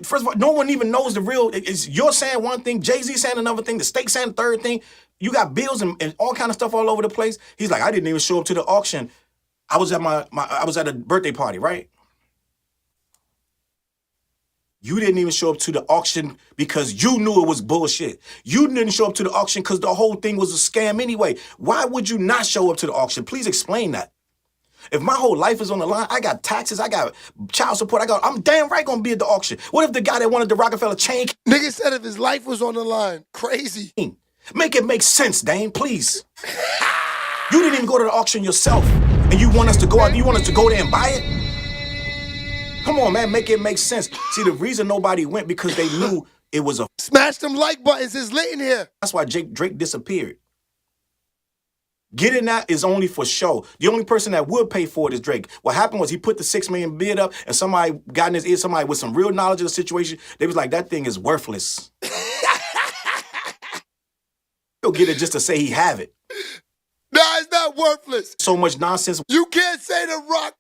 First of all, no one even knows the real. You're saying one thing, Jay-Z saying another thing, the state saying the third thing. You got bills and all kind of stuff all over the place. He's like, I didn't even show up to the auction. I was at I was at a birthday party, right? You didn't even show up to the auction because you knew it was bullshit. You didn't show up to the auction because the whole thing was a scam anyway. Why would you not show up to the auction? Please explain that. If my whole life is on the line, I got taxes, I got child support, I'm damn right gonna be at the auction. What if the guy that wanted the Rockefeller chain? Nigga said if his life was on the line. Crazy. Make it make sense, Dame, please. You didn't even go to the auction yourself. And you want us to go out, you want us to go there and buy it? Come on, man, make it make sense. See, the reason nobody went because they knew it was a... Smash them like buttons, it's lit in here. That's why Drake disappeared. Getting that is only for show. The only person that would pay for it is Drake. What happened was he put the $6 million bid up and somebody got in his ear, somebody with some real knowledge of the situation, they was like, that thing is worthless. He'll get it just to say he have it. Nah, it's not worthless. So much nonsense. You can't say the Rock,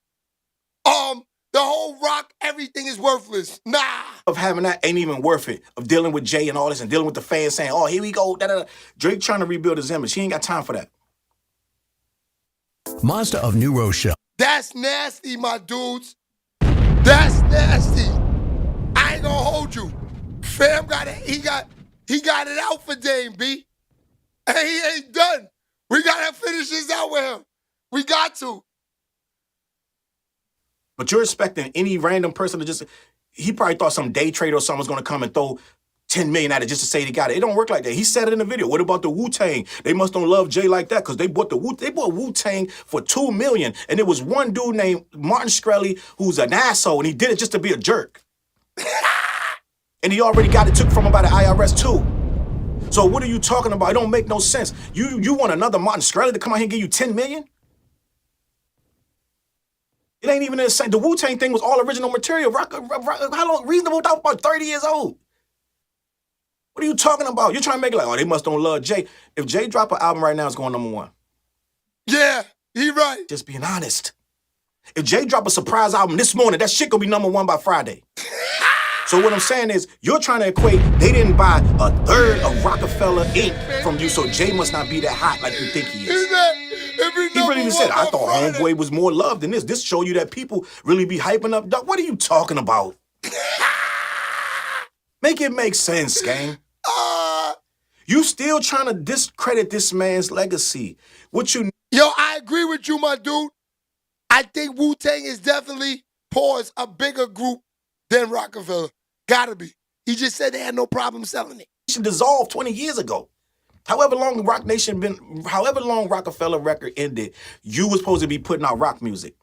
the whole Rock, everything is worthless. Nah. Of having that ain't even worth it. Of dealing with Jay and all this and dealing with the fans saying, oh, here we go. Da, da, da. Drake trying to rebuild his image. He ain't got time for that. Mazda of New Rochelle. That's nasty, my dudes. That's nasty. I ain't gonna hold you. Fam got it. He got it out for Dame, B. And he ain't done. We gotta finish this out with him. We got to. But you're expecting any random person to just, he probably thought some day trader or someone was gonna come and throw 10 million at it just to say they got it. It don't work like that. He said it in the video. What about the Wu-Tang? They must don't love Jay like that because they bought Wu-Tang for $2 million. And it was one dude named Martin Shkreli who's an asshole and he did it just to be a jerk. And he already got it took from him by the IRS too. So what are you talking about? It don't make no sense. You want another Martin Shkreli to come out here and give you 10 million? It ain't even the same. The Wu-Tang thing was all original material. How long? Reasonable Doubt about 30 years old. What are you talking about? You're trying to make it like, oh, they must don't love Jay. If Jay drop an album right now, it's going #1. Yeah, he right. Just being honest. If Jay drop a surprise album this morning, that shit gonna be #1 by Friday. So what I'm saying is, you're trying to equate, they didn't buy a third of Rockefeller Inc. from you, so Jay must not be that hot like you think he is. He really just said, I thought Homeboy was more loved than this. This show you that people really be hyping up. Dog, what are you talking about? Make it make sense, gang. You still trying to discredit this man's legacy. Yo, I agree with you, my dude. I think Wu-Tang is definitely, pause, a bigger group than Rockefeller. Gotta be. He just said they had no problem selling it. Dissolved 20 years ago. However long Rockefeller record ended, you was supposed to be putting out rock music.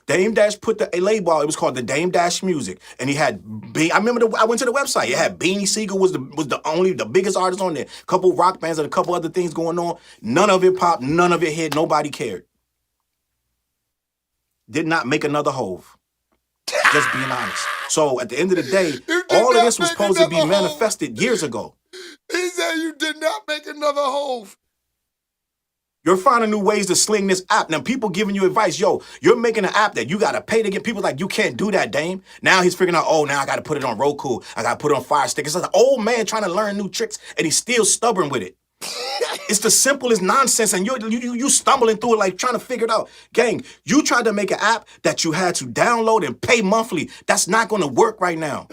Dame Dash put a label out. It was called the Dame Dash Music, and he had. I remember I went to the website. It had Beanie Siegel was the biggest artist on there. A couple rock bands and a couple other things going on. None of it popped. None of it hit. Nobody cared. Did not make another Hove. Just being honest. So at the end of the day, all of this was supposed to be manifested years ago. He said you did not make another Hove. You're finding new ways to sling this app. Now, people giving you advice. Yo, you're making an app that you got to pay to get. People like, you can't do that, Dame. Now he's figuring out, oh, now I got to put it on Roku. I got to put it on Fire Stick. It's like an old man trying to learn new tricks, and he's still stubborn with it. It's the simplest nonsense, and you stumbling through it like trying to figure it out. Gang, you tried to make an app that you had to download and pay monthly. That's not going to work right now.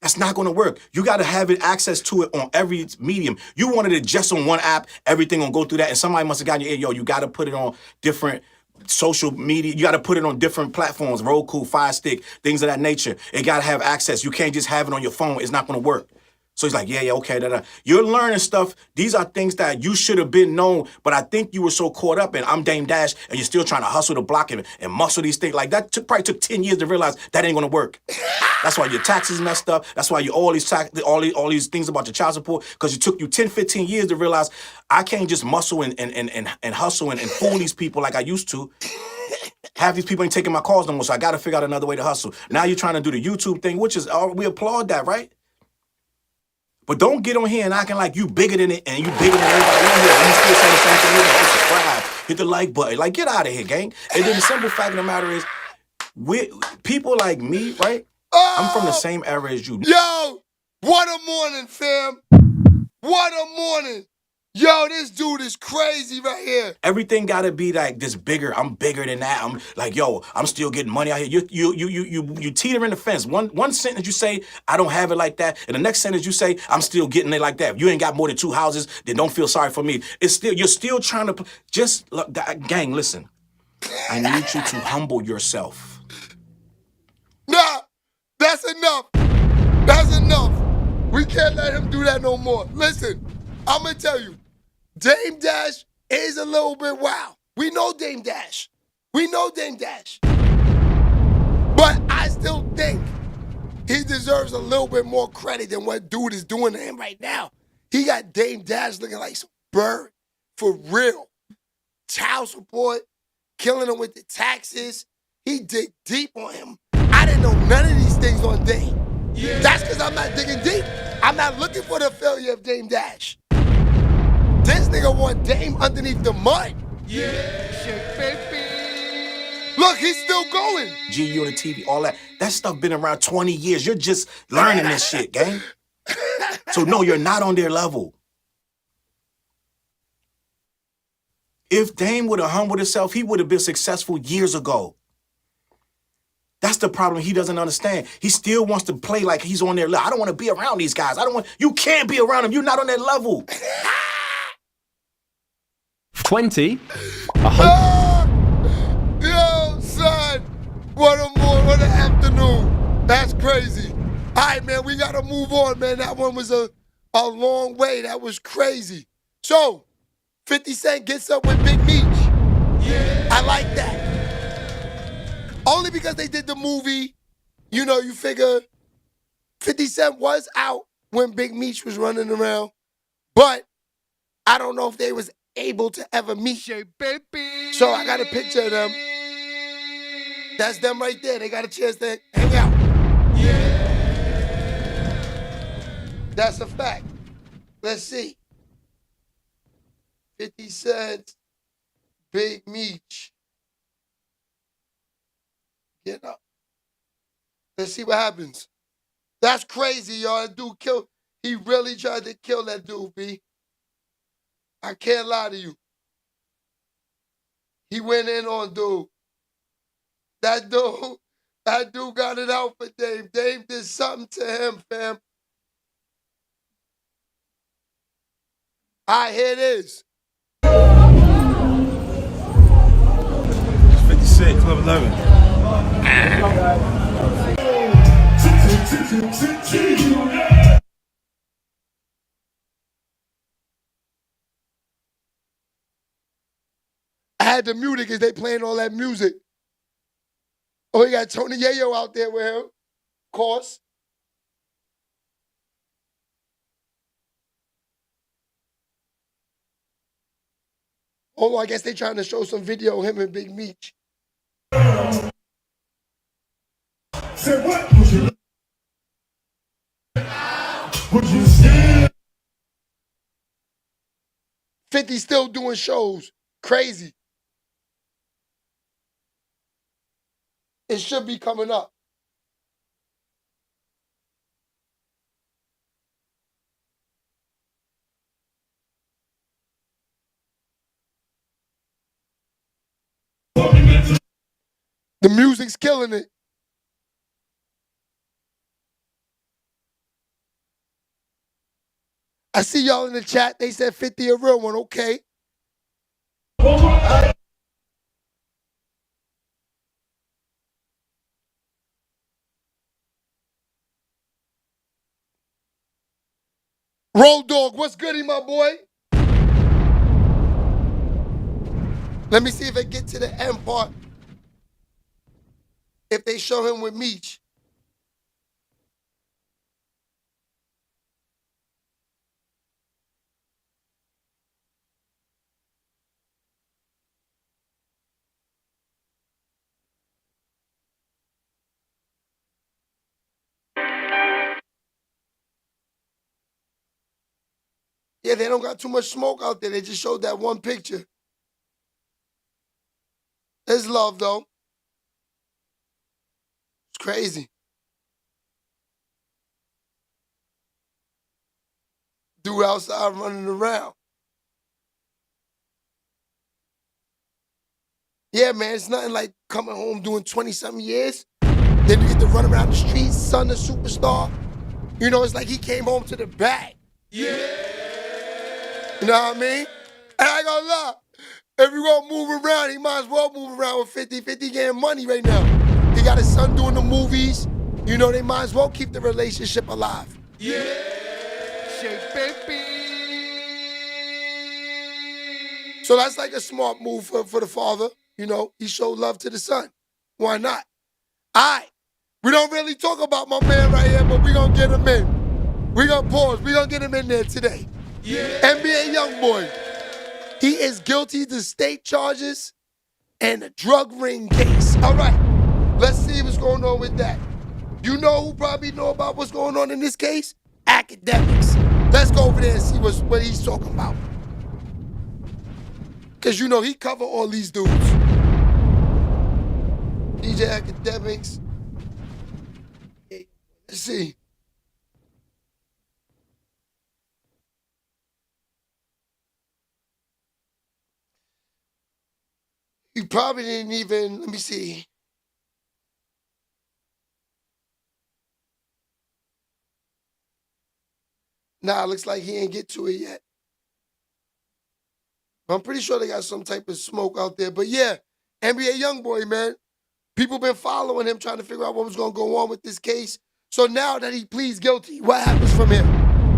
That's not going to work. You got to have access to it on every medium. You wanted it just on one app, everything gonna go through that, and somebody must have gotten your ear, yo, you got to put it on different social media. You got to put it on different platforms, Roku, Fire Stick, things of that nature. It got to have access. You can't just have it on your phone. It's not going to work. So he's like, yeah, okay, You're learning stuff. These are things that you should have been known, but I think you were so caught up in I'm Dame Dash, and you're still trying to hustle the block and muscle these things. Like, that probably took 10 years to realize that ain't gonna work. That's why your taxes messed up. That's why you all these things about your child support, because it took you 10, 15 years to realize I can't just muscle and hustle and fool these people like I used to. Half these people ain't taking my calls no more, so I got to figure out another way to hustle. Now you're trying to do the YouTube thing, which is, we applaud that, right? But don't get on here and acting like you bigger than it and you bigger than everybody in here. And you still saying the same thing. Oh, subscribe, hit the like button. Like, get out of here, gang. And then the simple fact of the matter is, people like me, right? I'm from the same era as you. Yo, what a morning, fam. What a morning. Yo, this dude is crazy right here. Everything gotta be like this bigger. I'm bigger than that. I'm like, yo, I'm still getting money out here. You teetering the fence. One sentence you say, I don't have it like that, and the next sentence you say, I'm still getting it like that. If you ain't got more than 2 houses, then don't feel sorry for me. You're still trying to just look, gang. Listen, I need you to humble yourself. Nah, that's enough. That's enough. We can't let him do that no more. Listen, I'm gonna tell you. Dame Dash is a little bit wild. We know Dame Dash. We know Dame Dash. But I still think he deserves a little bit more credit than what dude is doing to him right now. He got Dame Dash looking like some bird. For real. Child support, killing him with the taxes. He dig deep on him. I didn't know none of these things on Dame. Yeah. That's because I'm not digging deep. I'm not looking for the failure of Dame Dash. This nigga want Dame underneath the mud. Yeah, Sheababytv. Look, he's still going. G-Unit TV, all that. That stuff been around 20 years. You're just learning this shit, gang. So no, you're not on their level. If Dame would have humbled himself, he would have been successful years ago. That's the problem he doesn't understand. He still wants to play like he's on their level. I don't want to be around these guys. You can't be around them. You're not on their level. 20. Yo, son. What an afternoon. That's crazy. All right, man, we got to move on, man. That one was a long way. That was crazy. So, 50 Cent gets up with Big Meech. Yeah. I like that. Only because they did the movie, you know, you figure 50 Cent was out when Big Meech was running around. But I don't know if they was able to ever meet. Sheababytv. So I got a picture of them. That's them right there. They got a chance to hang out. Yeah. That's a fact. Let's see. 50 Cent, Big Meech. Get up. Let's see what happens. That's crazy, y'all. That dude killed. He really tried to kill that dude, B. I can't lie to you. He went in on dude. That dude got it out for Dave. Dave did something to him, fam. All right, here it is. 56, Club 11. I had to mute it because they playing all that music. Oh, he got Tony Yayo out there with him. Of course. Hold on, I guess they trying to show some video of him and Big Meech. Say what? Would you see? 50 still doing shows. Crazy. It should be coming up. The music's killing it. I see y'all in the chat. They said 50 a real one. Okay. Road Dog, what's goody, my boy? Let me see if I get to the end part. If they show him with Meech. Yeah, they don't got too much smoke out there. They just showed that one picture. There's love, though. It's crazy. Dude outside running around. Yeah, man, it's nothing like coming home doing 20-something years. Then you get to run around the streets, son, a superstar. You know, it's like he came home to the bag. Yeah. You know what I mean? And I ain't gonna lie. If you gonna move around, he might as well move around with 50. 50 getting money right now. He got his son doing the movies. You know, they might as well keep the relationship alive. Yeah. Sheababytv. So that's like a smart move for the father. You know, he showed love to the son. Why not? All right. We don't really talk about my man right here, but we gonna get him in. We gonna pause. We gonna get him in there today. Yeah. NBA YoungBoy. He is guilty to state charges and a drug ring case. All right. Let's see what's going on with that. You know who probably know about what's going on in this case? Academics. Let's go over there and see what he's talking about. Because you know he cover all these dudes. DJ Academics. Let's see. He probably didn't even, let me see. Nah, looks like he ain't get to it yet. I'm pretty sure they got some type of smoke out there. But yeah, NBA YoungBoy, man. People been following him, trying to figure out what was going to go on with this case. So now that he pleads guilty, what happens from him?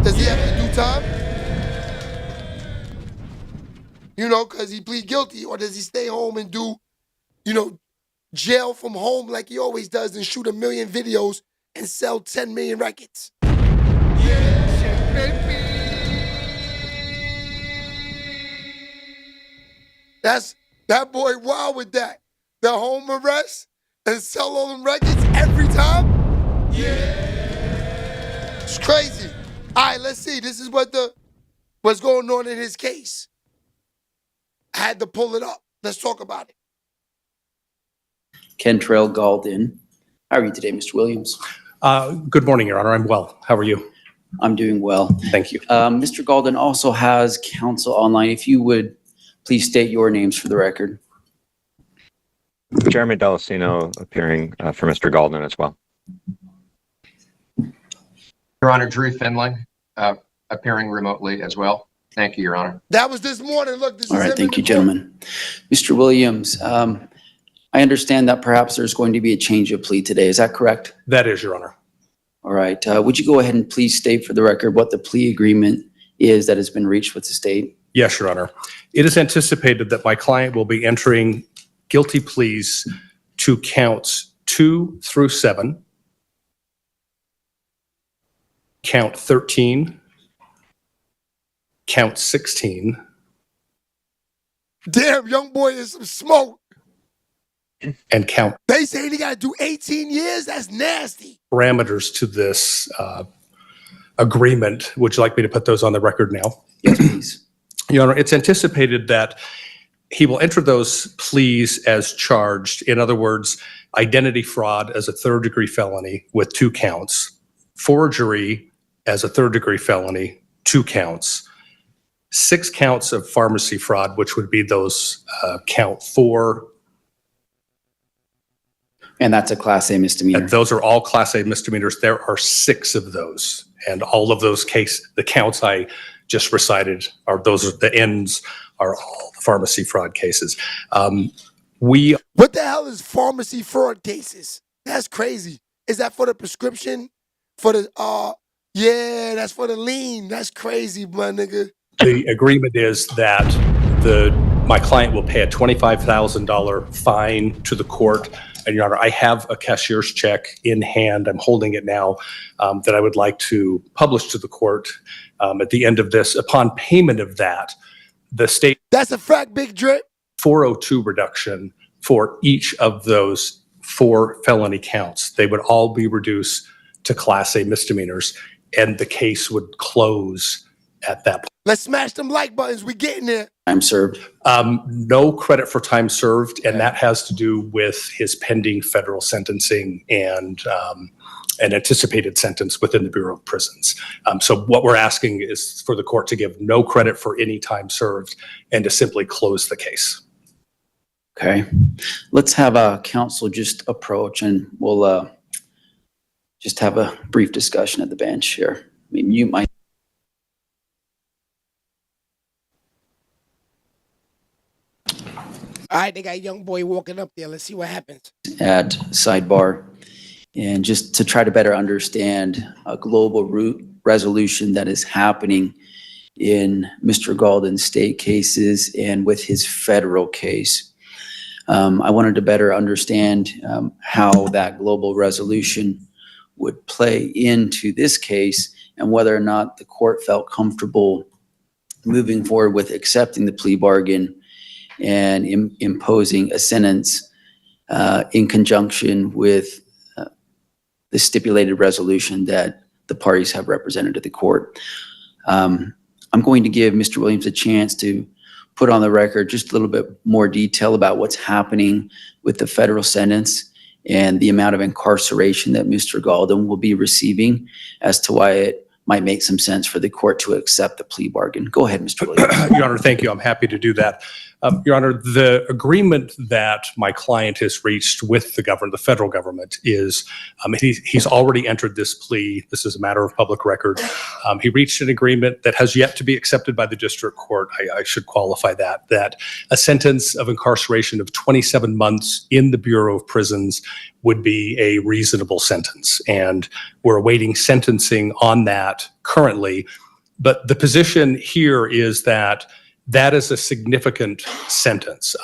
Does he have to do time? You know, because he plead guilty, or does he stay home and do, you know, jail from home like he always does and shoot 1 million videos and sell 10 million records? Yeah, baby. That boy wild with that. The home arrest and sell all them records every time? Yeah. It's crazy. All right, let's see. This is what's going on in his case. I had to pull it up. Let's talk about it. Kentrell Gaulden. How are you today, Mr. Williams? Good morning, Your Honor. I'm well. How are you? I'm doing well. Thank you. Mr. Galden also has counsel online. If you would please state your names for the record. Jeremy Delacino appearing for Mr. Galden as well. Your Honor, Drew Finley, appearing remotely as well. Thank you, Your Honor. That was this morning. Look, this All is right, him thank in you, the court. gentlemen. Mr. Williams, I understand that perhaps there's going to be a change of plea today. Is that correct? That is, Your Honor. All right. Would you go ahead and please state for the record what the plea agreement is that has been reached with the state? Yes, Your Honor. It is anticipated that my client will be entering guilty pleas to counts 2 through 7, count 13, count 16. Damn, young boy is some smoke. And count They saying he got to do 18 years? That's nasty. parameters to this agreement. Would you like me to put those on the record now? Yes, please. Your Honor, it's anticipated that he will enter those pleas as charged. In other words, identity fraud as a third-degree felony with 2 counts, forgery as a third-degree felony, 2 counts, 6 counts of pharmacy fraud, which would be those count 4. And that's a Class A misdemeanor. And those are all Class A misdemeanors. There are 6 of those. And all of those the counts I just recited those are the ends are all the pharmacy fraud cases. What the hell is pharmacy fraud cases? That's crazy. Is that for the prescription? For the yeah, that's for the lien. That's crazy, my nigga. The agreement is that my client will pay a $25,000 fine to the court. And Your Honor, I have a cashier's check in hand. I'm holding it now that I would like to publish to the court at the end of this. Upon payment of that, the state— That's a fact, Big Drip. 402 reduction for each of those 4 felony counts. They would all be reduced to Class A misdemeanors, and the case would close at that point. Let's smash them like buttons. We getting there. Time served. No credit for time served, and that has to do with his pending federal sentencing and an anticipated sentence within the Bureau of Prisons. So what we're asking is for the court to give no credit for any time served and to simply close the case. Okay. Let's have a counsel just approach and we'll just have a brief discussion at the bench here. I mean, you might. All right, they got young boy walking up there. Let's see what happens. At sidebar, and just to try to better understand a global resolution that is happening in Mr. Galden's state cases and with his federal case. I wanted to better understand how that global resolution would play into this case and whether or not the court felt comfortable moving forward with accepting the plea bargain and imposing a sentence in conjunction with the stipulated resolution that the parties have represented to the court. I'm going to give Mr. Williams a chance to put on the record just a little bit more detail about what's happening with the federal sentence and the amount of incarceration that Mr. Galden will be receiving as to why it might make some sense for the court to accept the plea bargain. Go ahead, Mr. Williams. Your Honor, thank you. I'm happy to do that. Your Honor, the agreement that my client has reached with the government, the federal government, is he's already entered this plea. This is a matter of public record. He reached an agreement that has yet to be accepted by the district court. I should qualify that a sentence of incarceration of 27 months in the Bureau of Prisons would be a reasonable sentence. And we're awaiting sentencing on that currently. But the position here is that that is a significant sentence.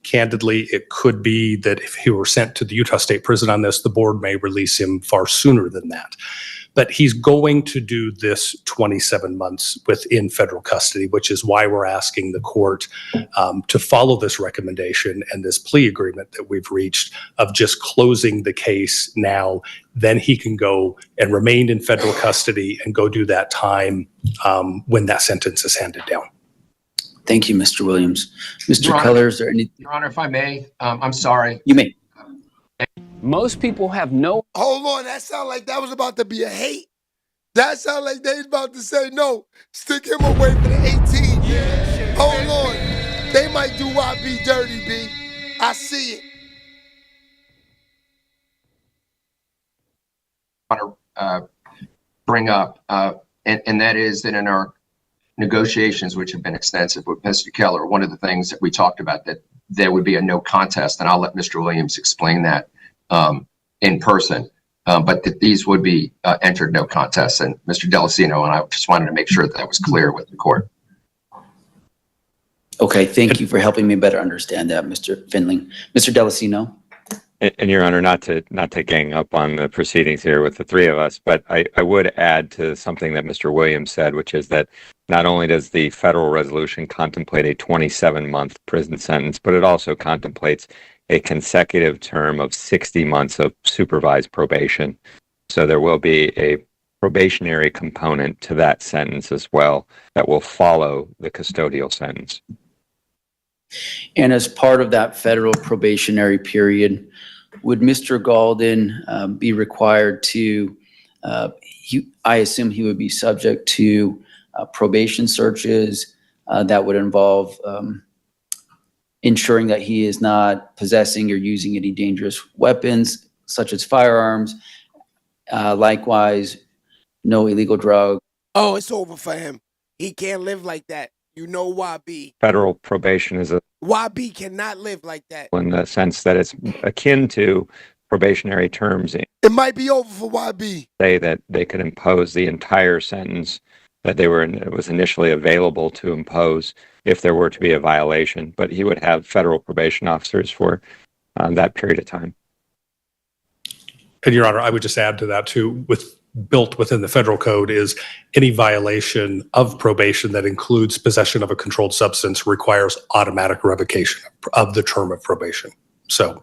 Candidly, it could be that if he were sent to the Utah State Prison on this, the board may release him far sooner than that. But he's going to do this 27 months within federal custody, which is why we're asking the court to follow this recommendation and this plea agreement that we've reached of just closing the case now. Then he can go and remain in federal custody and go do that time when that sentence is handed down. Thank you, Mr. Williams. Mr. Your Honor, Keller, is there any? Your Honor, if I may, I'm sorry. You may. Most people have no. Hold on, that sound like that was about to be a hate. That sound like they was about to say, no, stick him away for the 18. Hold on. They might do YB dirty, B. I see it. I want to bring up, and that is that in our negotiations, which have been extensive with Mr. Keller, one of the things that we talked about that there would be a no contest, and I'll let Mr. Williams explain that in person, but that these would be entered no contest. And Mr. Delacino and I just wanted to make sure that was clear with the court. Okay, thank you for helping me better understand that, Mr. Finley. Mr. Delacino? And Your Honor, not to gang up on the proceedings here with the three of us, but I would add to something that Mr. Williams said, which is that not only does the federal resolution contemplate a 27-month prison sentence, but it also contemplates a consecutive term of 60 months of supervised probation. So there will be a probationary component to that sentence as well that will follow the custodial sentence. And as part of that federal probationary period, would Mr. Galden be required to, I assume he would be subject to probation searches that would involve ensuring that he is not possessing or using any dangerous weapons, such as firearms. Likewise, no illegal drug. Oh, it's over for him. He can't live like that. You know YB. Federal probation is YB cannot live like that. in the sense that it's akin to probationary terms. It might be over for YB. Say that they could impose the entire sentence that it was initially available to impose if there were to be a violation, but he would have federal probation officers for that period of time. And Your Honor, I would just add to that too, built within the federal code is any violation of probation that includes possession of a controlled substance requires automatic revocation of the term of probation. So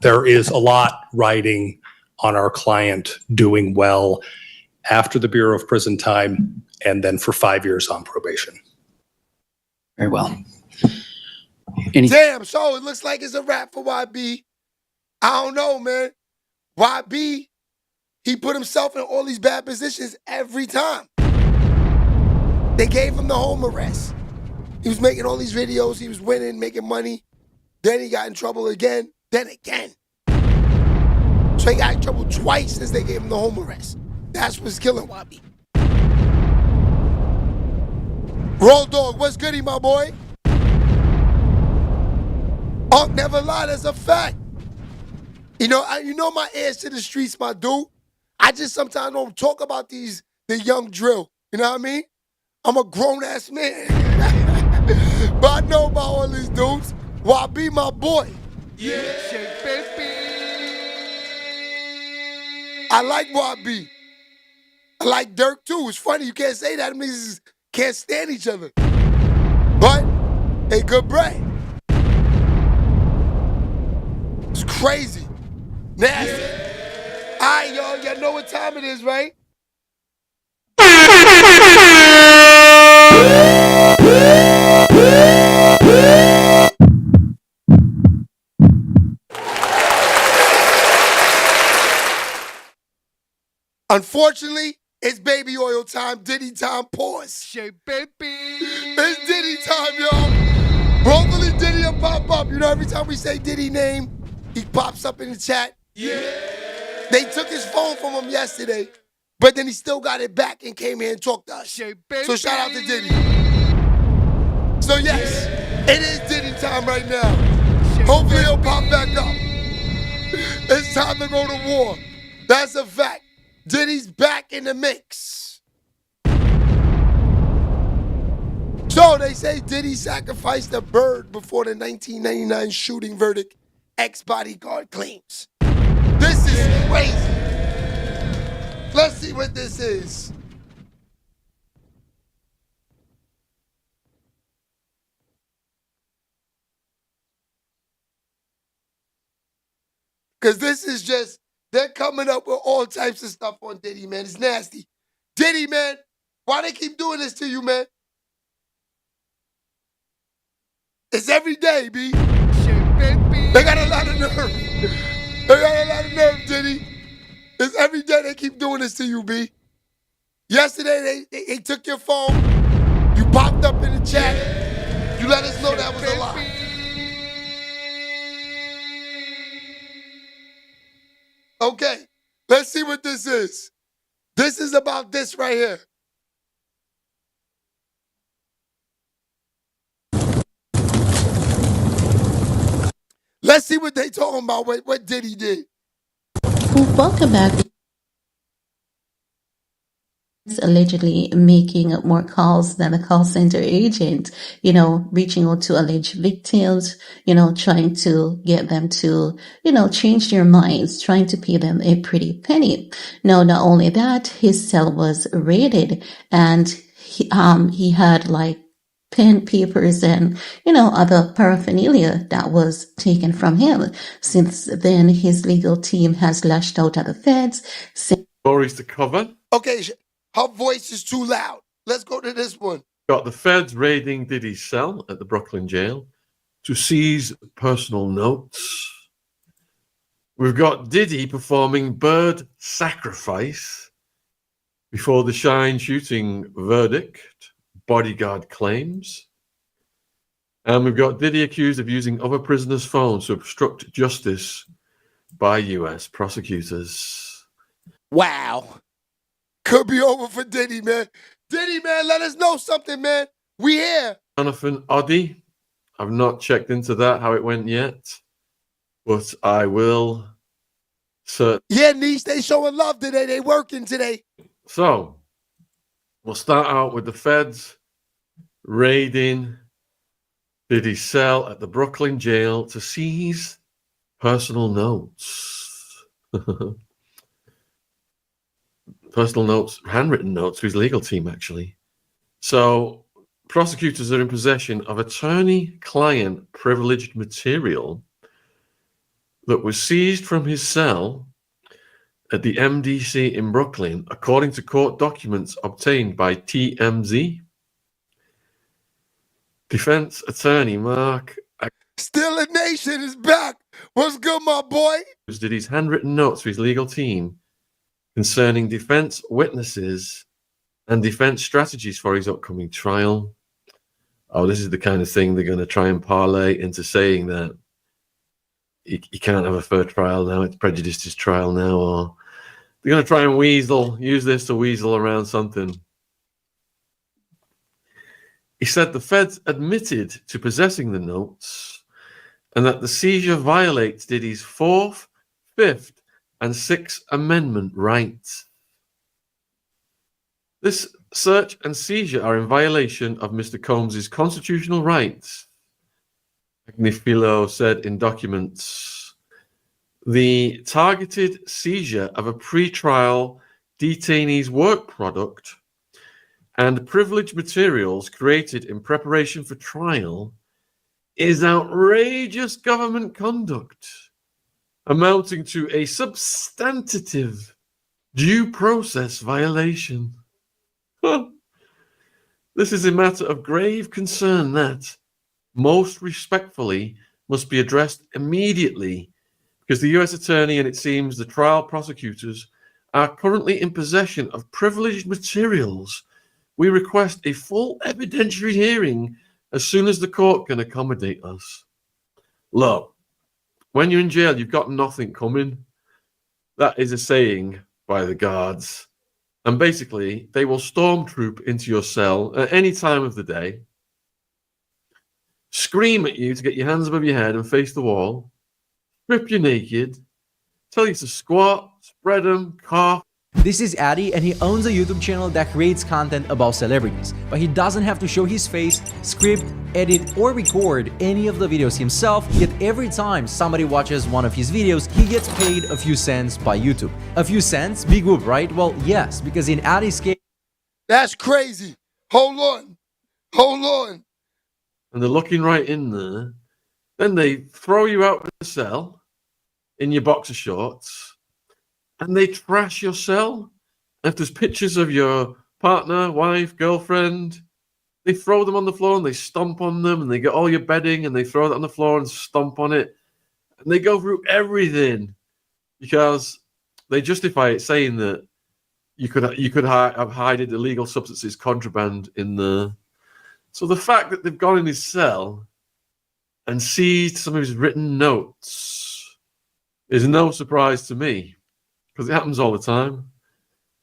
there is a lot riding on our client doing well after the Bureau of Prison Time and then for 5 years on probation. Very well. Damn, so it looks like it's a wrap for YB. I don't know, man. YB, he put himself in all these bad positions every time. They gave him the home arrest. He was making all these videos. He was winning, making money. Then he got in trouble again. Then again. So he got in trouble twice since they gave him the home arrest. That's what's killing YB. Roll Dog, what's goody, my boy? Unc never lied, that's a fact. You know my ears to the streets, my dude. I just sometimes don't talk about the young drill. You know what I mean? I'm a grown-ass man. But I know about all these dudes. YB, my boy. Yeah, baby. I like YB. I like Dirk, too. It's funny, you can't say that. It means can't stand each other. But, hey, good bread. It's crazy. Nasty. All right, y'all know what time it is, right? Unfortunately, it's baby oil time, Diddy time, pause. Sheababytv. It's Diddy time, y'all. Hopefully Diddy will pop up. You know, every time we say Diddy name, he pops up in the chat. Yeah. They took his phone from him yesterday, but then he still got it back and came here and talked to us. So shout out to Diddy. So yes, it is Diddy time right now. Hopefully he'll pop back up. It's time to go to war. That's a fact. Diddy's back in the mix. So they say Diddy sacrificed a bird before the 1999 shooting verdict, ex-bodyguard claims. This is crazy. Let's see what this is. Because this is just, they're coming up with all types of stuff on Diddy, man. It's nasty. Diddy, man, why they keep doing this to you, man? It's every day, B. They got a lot of nerve. They got a lot of nerve, Diddy. It's every day they keep doing this to you, B. Yesterday, they took your phone. You popped up in the chat. You let us know that was a lie. Okay, let's see what this is. This is about this right here. Let's see what they talking about, what Diddy did. Welcome back. Allegedly making more calls than a call center agent, reaching out to alleged victims, trying to get them to, change their minds, trying to pay them a pretty penny. No, not only that, his cell was raided and he had like pen, papers, and, other paraphernalia that was taken from him. Since then, his legal team has lashed out at the feds. Stories to cover. Okay, her voice is too loud. Let's go to this one. Got the feds raiding Diddy's cell at the Brooklyn jail to seize personal notes. We've got Diddy performing bird sacrifice before the Shine shooting verdict, bodyguard claims. And we've got Diddy accused of using other prisoners' phones to obstruct justice by US prosecutors. Wow. Could be over for Diddy, man. Diddy, man, let us know something, man. We here. Jonathan Oddy. I've not checked into that, how it went yet. But I will search. Yeah, Niche, they showing love today. They working today. So, we'll start out with the feds raiding Diddy's cell at the Brooklyn jail to seize personal notes. Personal notes, handwritten notes to his legal team, actually. So, prosecutors are in possession of attorney-client privileged material that was seized from his cell at the MDC in Brooklyn, according to court documents obtained by TMZ. Defense attorney Mark Still a Nation is back. What's good, my boy? did his handwritten notes to his legal team concerning defense witnesses and defense strategies for his upcoming trial. Oh, this is the kind of thing they're going to try and parlay into saying that he can't have a fair trial now. It's prejudiced his trial now. Or they're going to try and use this to weasel around something. He said the feds admitted to possessing the notes and that the seizure violates Diddy's 4th, 5th, and 6th Amendment rights. This search and seizure are in violation of Mr. Combs' constitutional rights, Agnifilo said in documents. The targeted seizure of a pre-trial detainee's work product and privileged materials created in preparation for trial is outrageous government conduct, amounting to a substantive due process violation. This is a matter of grave concern that, most respectfully, must be addressed immediately, because the U.S. Attorney and it seems the trial prosecutors are currently in possession of privileged materials. We request a full evidentiary hearing as soon as the court can accommodate us. Look, when you're in jail, you've got nothing coming. That is a saying by the guards. And basically, they will stormtroop into your cell at any time of the day, scream at you to get your hands above your head and face the wall, strip you naked, tell you to squat, spread them, cough. This is Addy, and he owns a YouTube channel that creates content about celebrities, but he doesn't have to show his face, script, edit, or record any of the videos himself, yet every time somebody watches one of his videos, he gets paid a few cents by YouTube. A few cents? Big whoop, right? Well, yes, because in Addy's case... That's crazy. Hold on. Hold on. And they're looking right in there. Then they throw you out of the cell in your boxer shorts, and they trash your cell. If there's pictures of your partner, wife, girlfriend, they throw them on the floor and they stomp on them, and they get all your bedding and they throw that on the floor and stomp on it. And they go through everything because they justify it saying that you could have hided illegal substances contraband in the. So the fact that they've gone in his cell and seized some of his written notes is no surprise to me, because it happens all the time.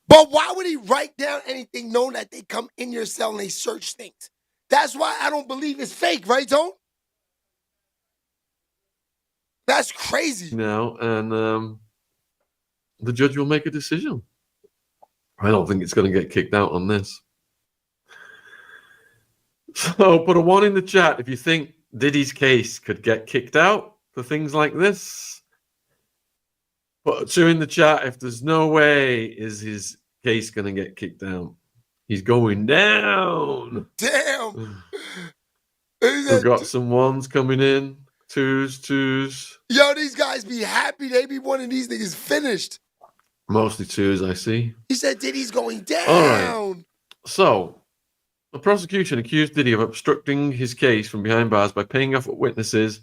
But why would he write down anything knowing that they come in your cell and they search things? That's why I don't believe it's fake, right, Tone? That's crazy. Now, and the judge will make a decision. I don't think it's going to get kicked out on this. So put a 1 in the chat if you think Diddy's case could get kicked out for things like this. Put a 2 in the chat if there's no way is his case going to get kicked out. He's going down. Damn. We've got some 1s coming in. 2s. Yo, these guys be happy they be wanting these niggas finished. Mostly 2s, I see. He said Diddy's going down. All right. So, the prosecution accused Diddy of obstructing his case from behind bars by paying off witnesses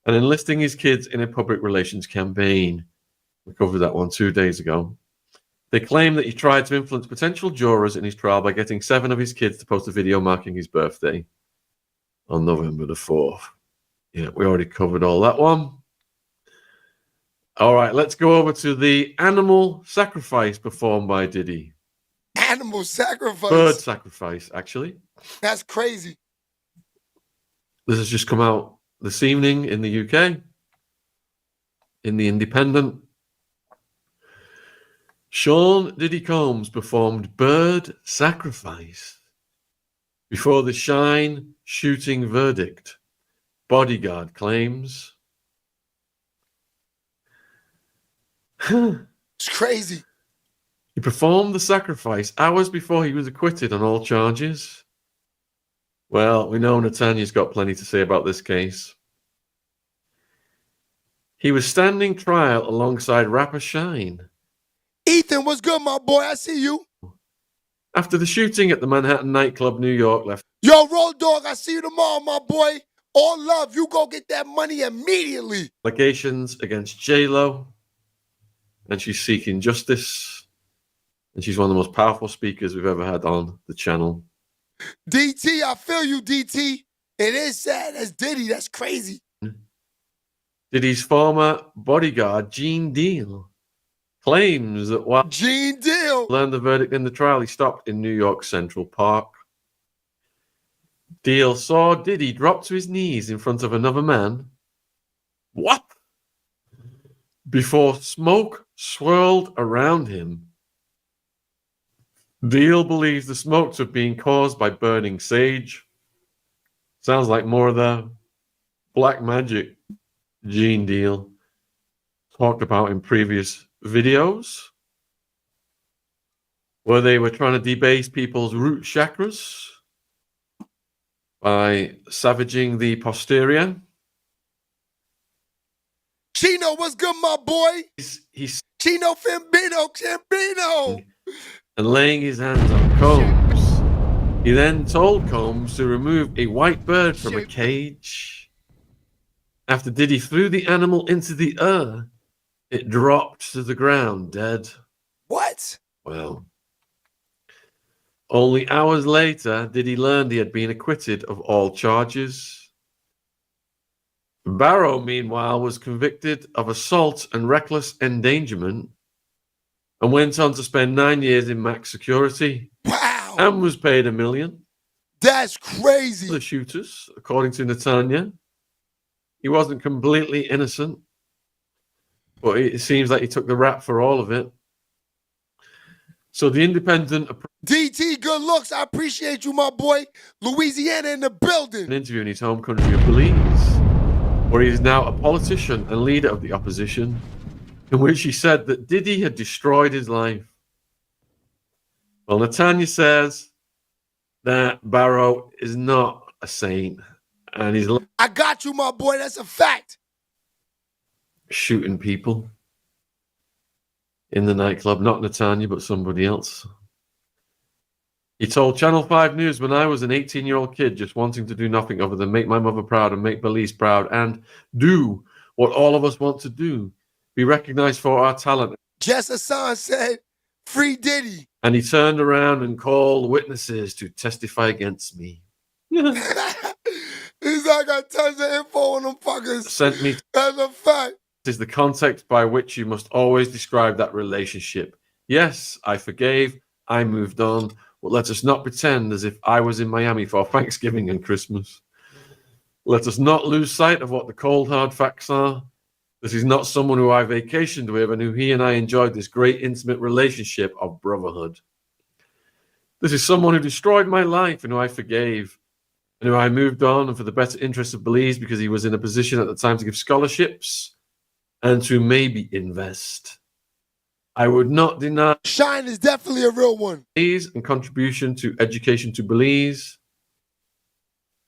and enlisting his kids in a public relations campaign. We covered that one 2 days ago. They claim that he tried to influence potential jurors in his trial by getting 7 of his kids to post a video marking his birthday on November the 4th. Yeah, we already covered all that one. All right, let's go over to the animal sacrifice performed by Diddy. Animal sacrifice? Bird sacrifice, actually. That's crazy. This has just come out this evening in the UK, in The Independent. Sean Diddy Combs performed bird sacrifice before the Shine shooting verdict. Bodyguard claims. It's crazy. He performed the sacrifice hours before he was acquitted on all charges. Well, we know Natanya's got plenty to say about this case. He was standing trial alongside rapper Shine. Ethan, what's good, my boy? I see you. After the shooting at the Manhattan nightclub, New York left. Yo, Road Dog, I see you tomorrow, my boy. All love. You go get that money immediately. Allegations against J-Lo. And she's seeking justice. And she's one of the most powerful speakers we've ever had on the channel. DT, I feel you, DT. It is sad. That's Diddy. That's crazy. Diddy's former bodyguard, Gene Deal, claims that while Gene Deal learned the verdict in the trial, he stopped in New York Central Park. Deal saw Diddy drop to his knees in front of another man. What? Before smoke swirled around him. Deal believes the smokes have been caused by burning sage. Sounds like more of the black magic Gene Deal talked about in previous videos, where they were trying to debase people's root chakras by savaging the posterior. Chino, what's good, my boy? He's Chino Campino. And laying his hands on Combs. He then told Combs to remove a white bird from a cage. After Diddy threw the animal into the earth, it dropped to the ground dead. What? Well, only hours later, Diddy learned he had been acquitted of all charges. Barrow, meanwhile, was convicted of assault and reckless endangerment and went on to spend 9 years in max security. Wow. And was paid $1 million. That's crazy. The shooters, according to Netanya. He wasn't completely innocent, but it seems like he took the rap for all of it. So the Independent... DT, good looks. I appreciate you, my boy. Louisiana in the building. An interview in his home country of Belize, where he is now a politician and leader of the opposition, in which he said that Diddy had destroyed his life. Well, Netanya says that Barrow is not a saint, and he's I got you, my boy. That's a fact. shooting people in the nightclub. Not Netanya, but somebody else. He told Channel 5 News, when I was an 18-year-old kid just wanting to do nothing other than make my mother proud and make Belize proud and do what all of us want to do, be recognized for our talent. Jess Hassan said, free Diddy. And he turned around and called witnesses to testify against me. He's like, I got tons of info on them fuckers. Sent me. That's a fact. Is the context by which you must always describe that relationship. Yes, I forgave, I moved on, but let us not pretend as if I was in Miami for Thanksgiving and Christmas. Let us not lose sight of what the cold, hard facts are. This is not someone who I vacationed with and who he and I enjoyed this great intimate relationship of brotherhood. This is someone who destroyed my life and who I forgave and who I moved on and for the better interest of Belize because he was in a position at the time to give scholarships and to maybe invest. I would not deny Shine is definitely a real one. Belize and contribution to education to Belize.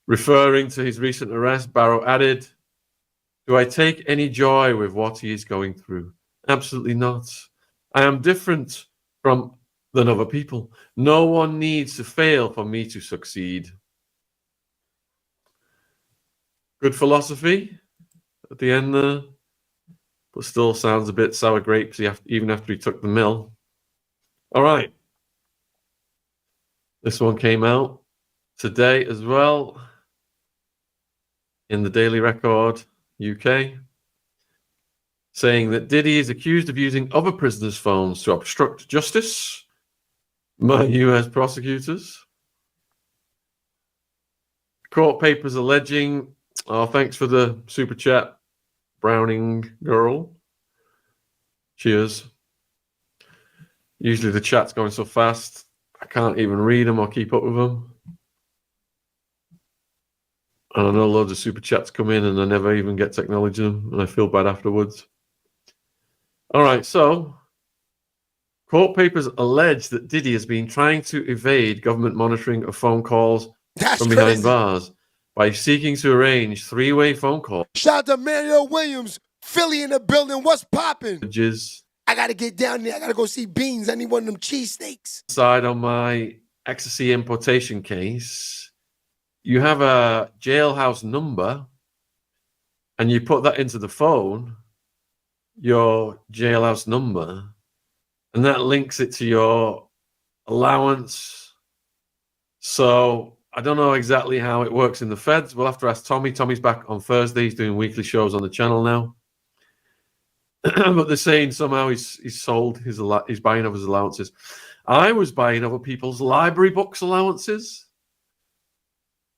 Referring to his recent arrest, Barrow added, do I take any joy with what he is going through? Absolutely not. I am different than other people. No one needs to fail for me to succeed. Good philosophy at the end there, but still sounds a bit sour grapes even after he took the mill. All right. This one came out today as well in the Daily Record UK, saying that Diddy is accused of using other prisoners' phones to obstruct justice by US prosecutors. Court papers alleging, thanks for the super chat, Browning girl. Cheers. Usually the chat's going so fast, I can't even read them or keep up with them. And I know loads of super chats come in and I never even get to acknowledge them and I feel bad afterwards. All right, so court papers allege that Diddy has been trying to evade government monitoring of phone calls from behind bars by seeking to arrange three-way phone calls. Shout out to Manuel Williams, Philly in the building. What's popping? Jizz. I got to get down there. I got to go see Beans. I need one of them cheesesteaks. Side on my ecstasy importation case. You have a jailhouse number and you put that into the phone, your jailhouse number, and that links it to your allowance. So I don't know exactly how it works in the feds. We'll have to ask Tommy. Tommy's back on Thursday. He's doing weekly shows on the channel now. But they're saying somehow he's sold he's buying up his allowances. I was buying other people's library books allowances.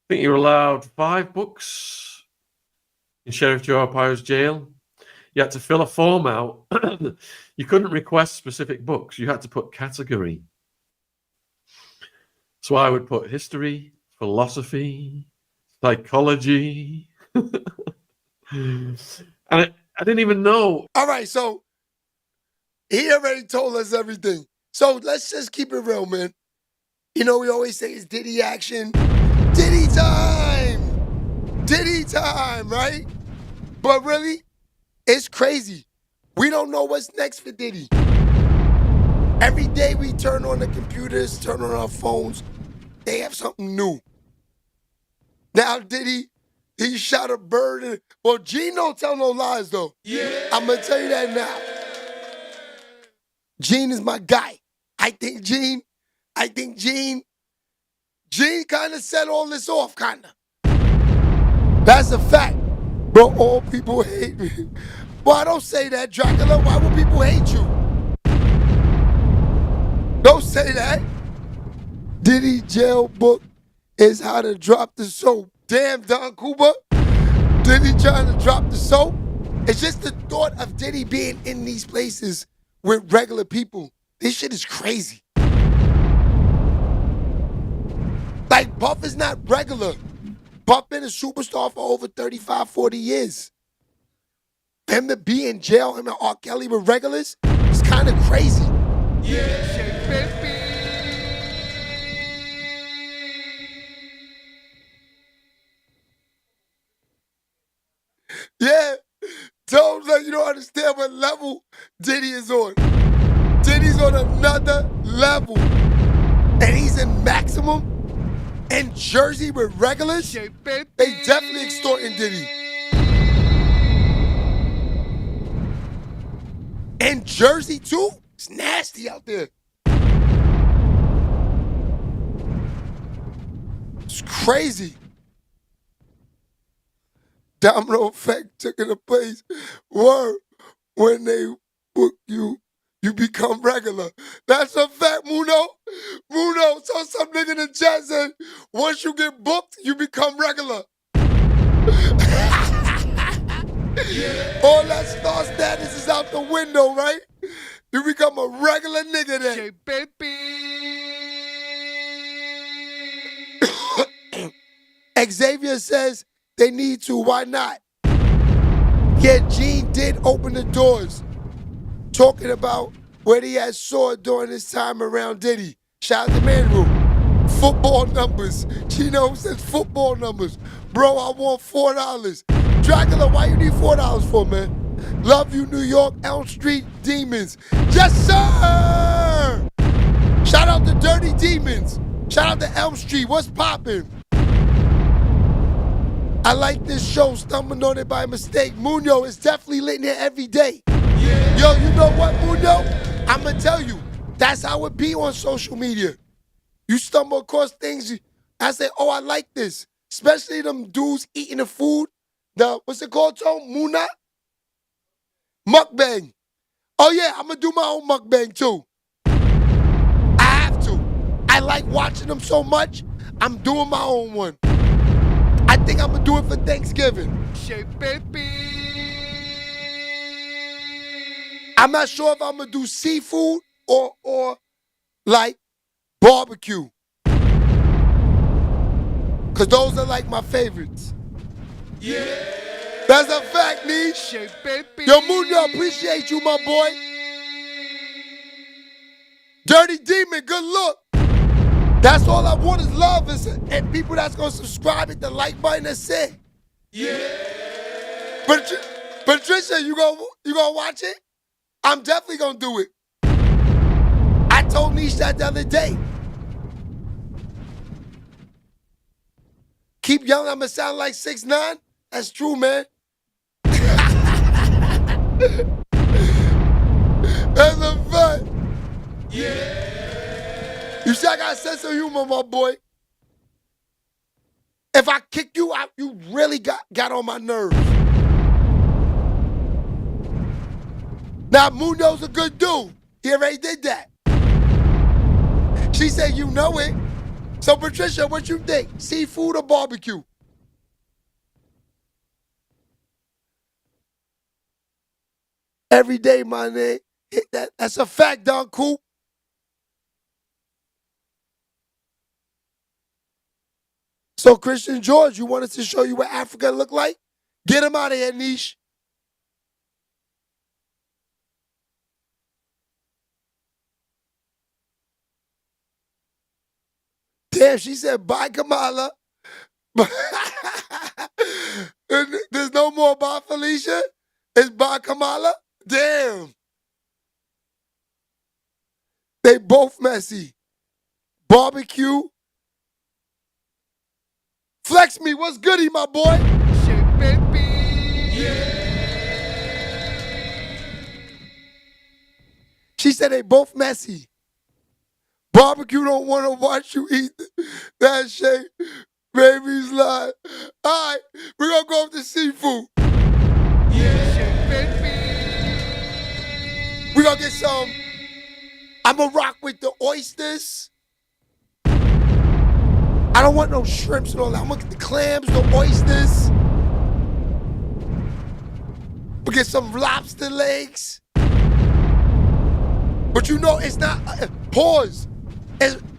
I think you're allowed 5 books in Sheriff Joe Arpaio's jail. You had to fill a form out. You couldn't request specific books. You had to put category. So I would put history, philosophy, psychology. And I didn't even know. All right, so he already told us everything. So let's just keep it real, man. You know, we always say it's Diddy action. Diddy time! Diddy time, right? But really, it's crazy. We don't know what's next for Diddy. Every day we turn on the computers, turn on our phones, they have something new. Now Diddy, he shot a bird. Well, Gene don't tell no lies, though. Yeah. I'm going to tell you that now. Gene is my guy. I think Gene kind of set all this off, kind of. That's a fact. Bro, all people hate me. Boy, don't say that, Dracula. Why would people hate you? Don't say that. Diddy jail book is how to drop the soap. Damn, Don Cuba. Diddy trying to drop the soap. It's just the thought of Diddy being in these places with regular people. This shit is crazy. Like, Buff is not regular. Buff been a superstar for over 35, 40 years. For him to be in jail, him and R. Kelly with regulars, it's kind of crazy. Yeah, baby. Yeah, don't let you don't understand what level Diddy is on. Diddy's on another level. And he's in maximum. In Jersey with regulars, they definitely extorting Diddy. And Jersey too? It's nasty out there. It's crazy. Domino effect took into place. Word. When they book you, you become regular. That's a fact, Muno. Muno, so some nigga in the chat said, once you get booked, you become regular. All that star status is out the window, right? You become a regular nigga then. Xavier says they need to. Why not? Yeah, Gene did open the doors. Talking about what he had saw during his time around Diddy. Shout out to Manu. Football numbers. Chino says football numbers. Bro, I want $4. Dracula, why you need $4 for, man? Love you, New York, Elm Street Demons. Yes, sir! Shout out to Dirty Demons. Shout out to Elm Street. What's poppin'? I like this show, stumbling on it by mistake. Muno is definitely lit in here every day. Yo, you know what, Muno? I'ma tell you, that's how it be on social media. You stumble across things, I say, oh, I like this. Especially them dudes eating the food. What's it called, Tom? Muna? Mukbang. Oh yeah, I'ma do my own mukbang too. I have to. I like watching them so much, I'm doing my own one. I think I'm gonna do it for Thanksgiving. I'm not sure if I'm gonna do seafood or like barbecue. Cause those are like my favorites. Yeah. That's a fact, Niche. Yo, Muno, appreciate you, my boy. Dirty Demon, good look. That's all I want is love and people that's gonna subscribe, hit the like button, that's it. Yeah. Patricia, you gonna watch it? I'm definitely gonna do it. I told Niche that the other day. Keep yelling, I'm gonna sound like 6ix9ine? That's true, man. That's a fact. Yeah. You see, I got a sense of humor, my boy. If I kick you out, you really got on my nerves. Now, Muno's a good dude. He already did that. She said, you know it. So, Patricia, what you think? Seafood or barbecue? Every day, my nigga. That's a fact, Don Coop. So, Christian George, you wanted to show you what Africa look like? Get him out of here, Niche. Damn, she said, bye, Kamala. There's no more bye, Felicia? It's bye, Kamala? Damn. They both messy. Barbecue. Flex me, what's goody, my boy? She said they both messy. Barbecue don't want to watch you eat that shit. Baby's lie. All right, we're going to go up to seafood. We're going to get some. I'm going to rock with the oysters. I don't want no shrimps and all that. I'm going to get the clams, the oysters. We'll get some lobster legs. But you know, it's not, pause.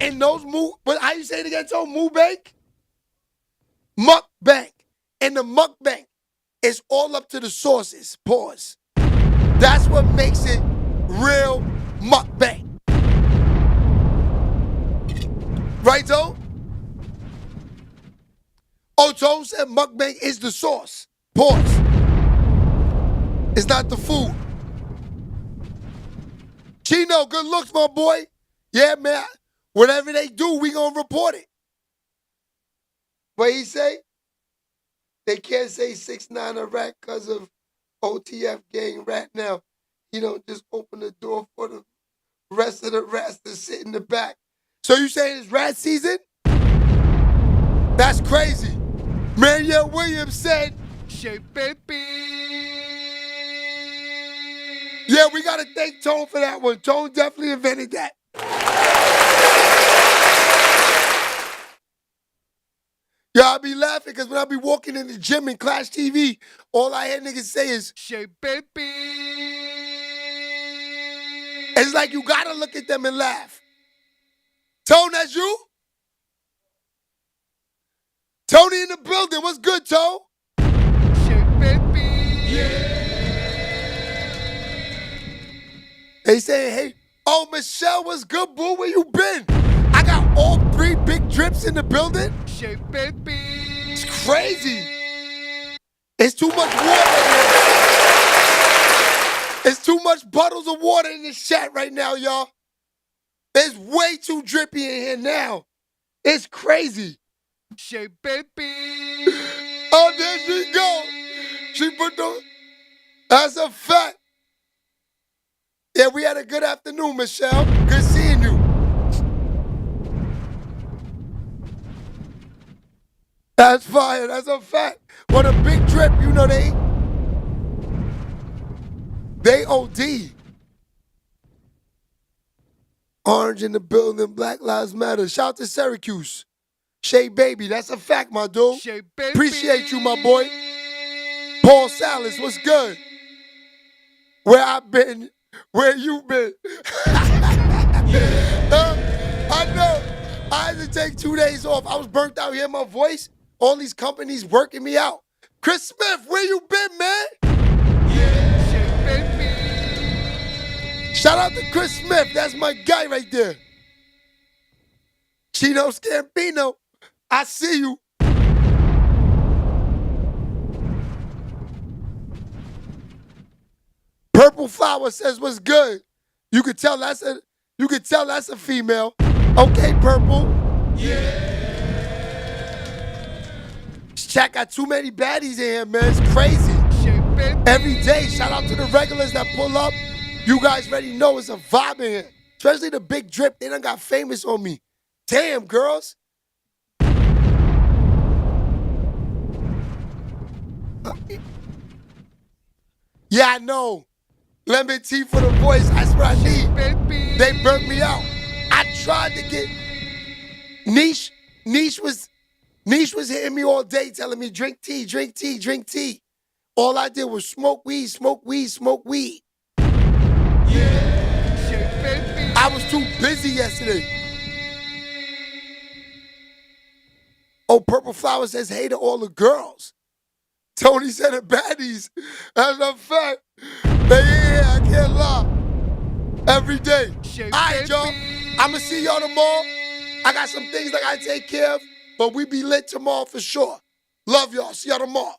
In those but how you say it again, Tom? Mukbang? Mukbang. And the mukbang is all up to the sources. Pause. That's what makes it real mukbang. Right, Tom? Oh, Tom said mukbang is the sauce. Pause. It's not the food. Chino, good looks, my boy. Yeah, man. Whatever they do, we gonna report it. What he say? They can't say 6ix9ine a rat because of OTF gang rat now. just open the door for the rest of the rats to sit in the back. So you saying it's rat season? That's crazy. Manuel Williams said, yeah, we got to thank Tone for that one. Tone definitely invented that. Yo, I be laughing because when I be walking in the gym in Clash TV, all I hear niggas say is, it's like you got to look at them and laugh. Tone, that's you? Tony in the building. What's good, Tone? They saying, hey, oh, Michelle, what's good, boo? Where you been? I got all 3 big drips in the building. It's crazy. It's too much water in here. It's too much bottles of water in this chat right now, y'all. It's way too drippy in here now. It's crazy. Oh, there she go. She put the... That's a fact. Yeah, we had a good afternoon, Michelle. Good seeing you. That's fire. That's a fact. What a big trip, they OD. Orange in the building, Black Lives Matter. Shout to Syracuse. Sheababytv, that's a fact, my dude. Appreciate you, my boy. Paul Salas, what's good? Where I been? Where you been? I know. I had to take 2 days off. I was burnt out. Hear my voice? All these companies working me out. Chris Smith, where you been, man? Shout out to Chris Smith. That's my guy right there. Chino Scampino, I see you. Purple Flower says, what's good? You could tell that's a female. Okay, Purple. This chat got too many baddies in here, man. It's crazy. Every day, shout out to the regulars that pull up. You guys already know it's a vibe in here. Especially the big drip. They done got famous on me. Damn, girls. Yeah, I know. Lemon tea for the boys. That's what I need. They burnt me out. I tried to get... Niche was hitting me all day telling me, drink tea, drink tea, drink tea. All I did was smoke weed, smoke weed, smoke weed. I was too busy yesterday. Oh, Purple Flower says, hey to all the girls. Tony said the baddies. That's a fact. Yeah, I can't lie. Every day. All right, y'all. I'm going to see y'all tomorrow. I got some things I got to take care of, but we be lit tomorrow for sure. Love y'all. See y'all tomorrow.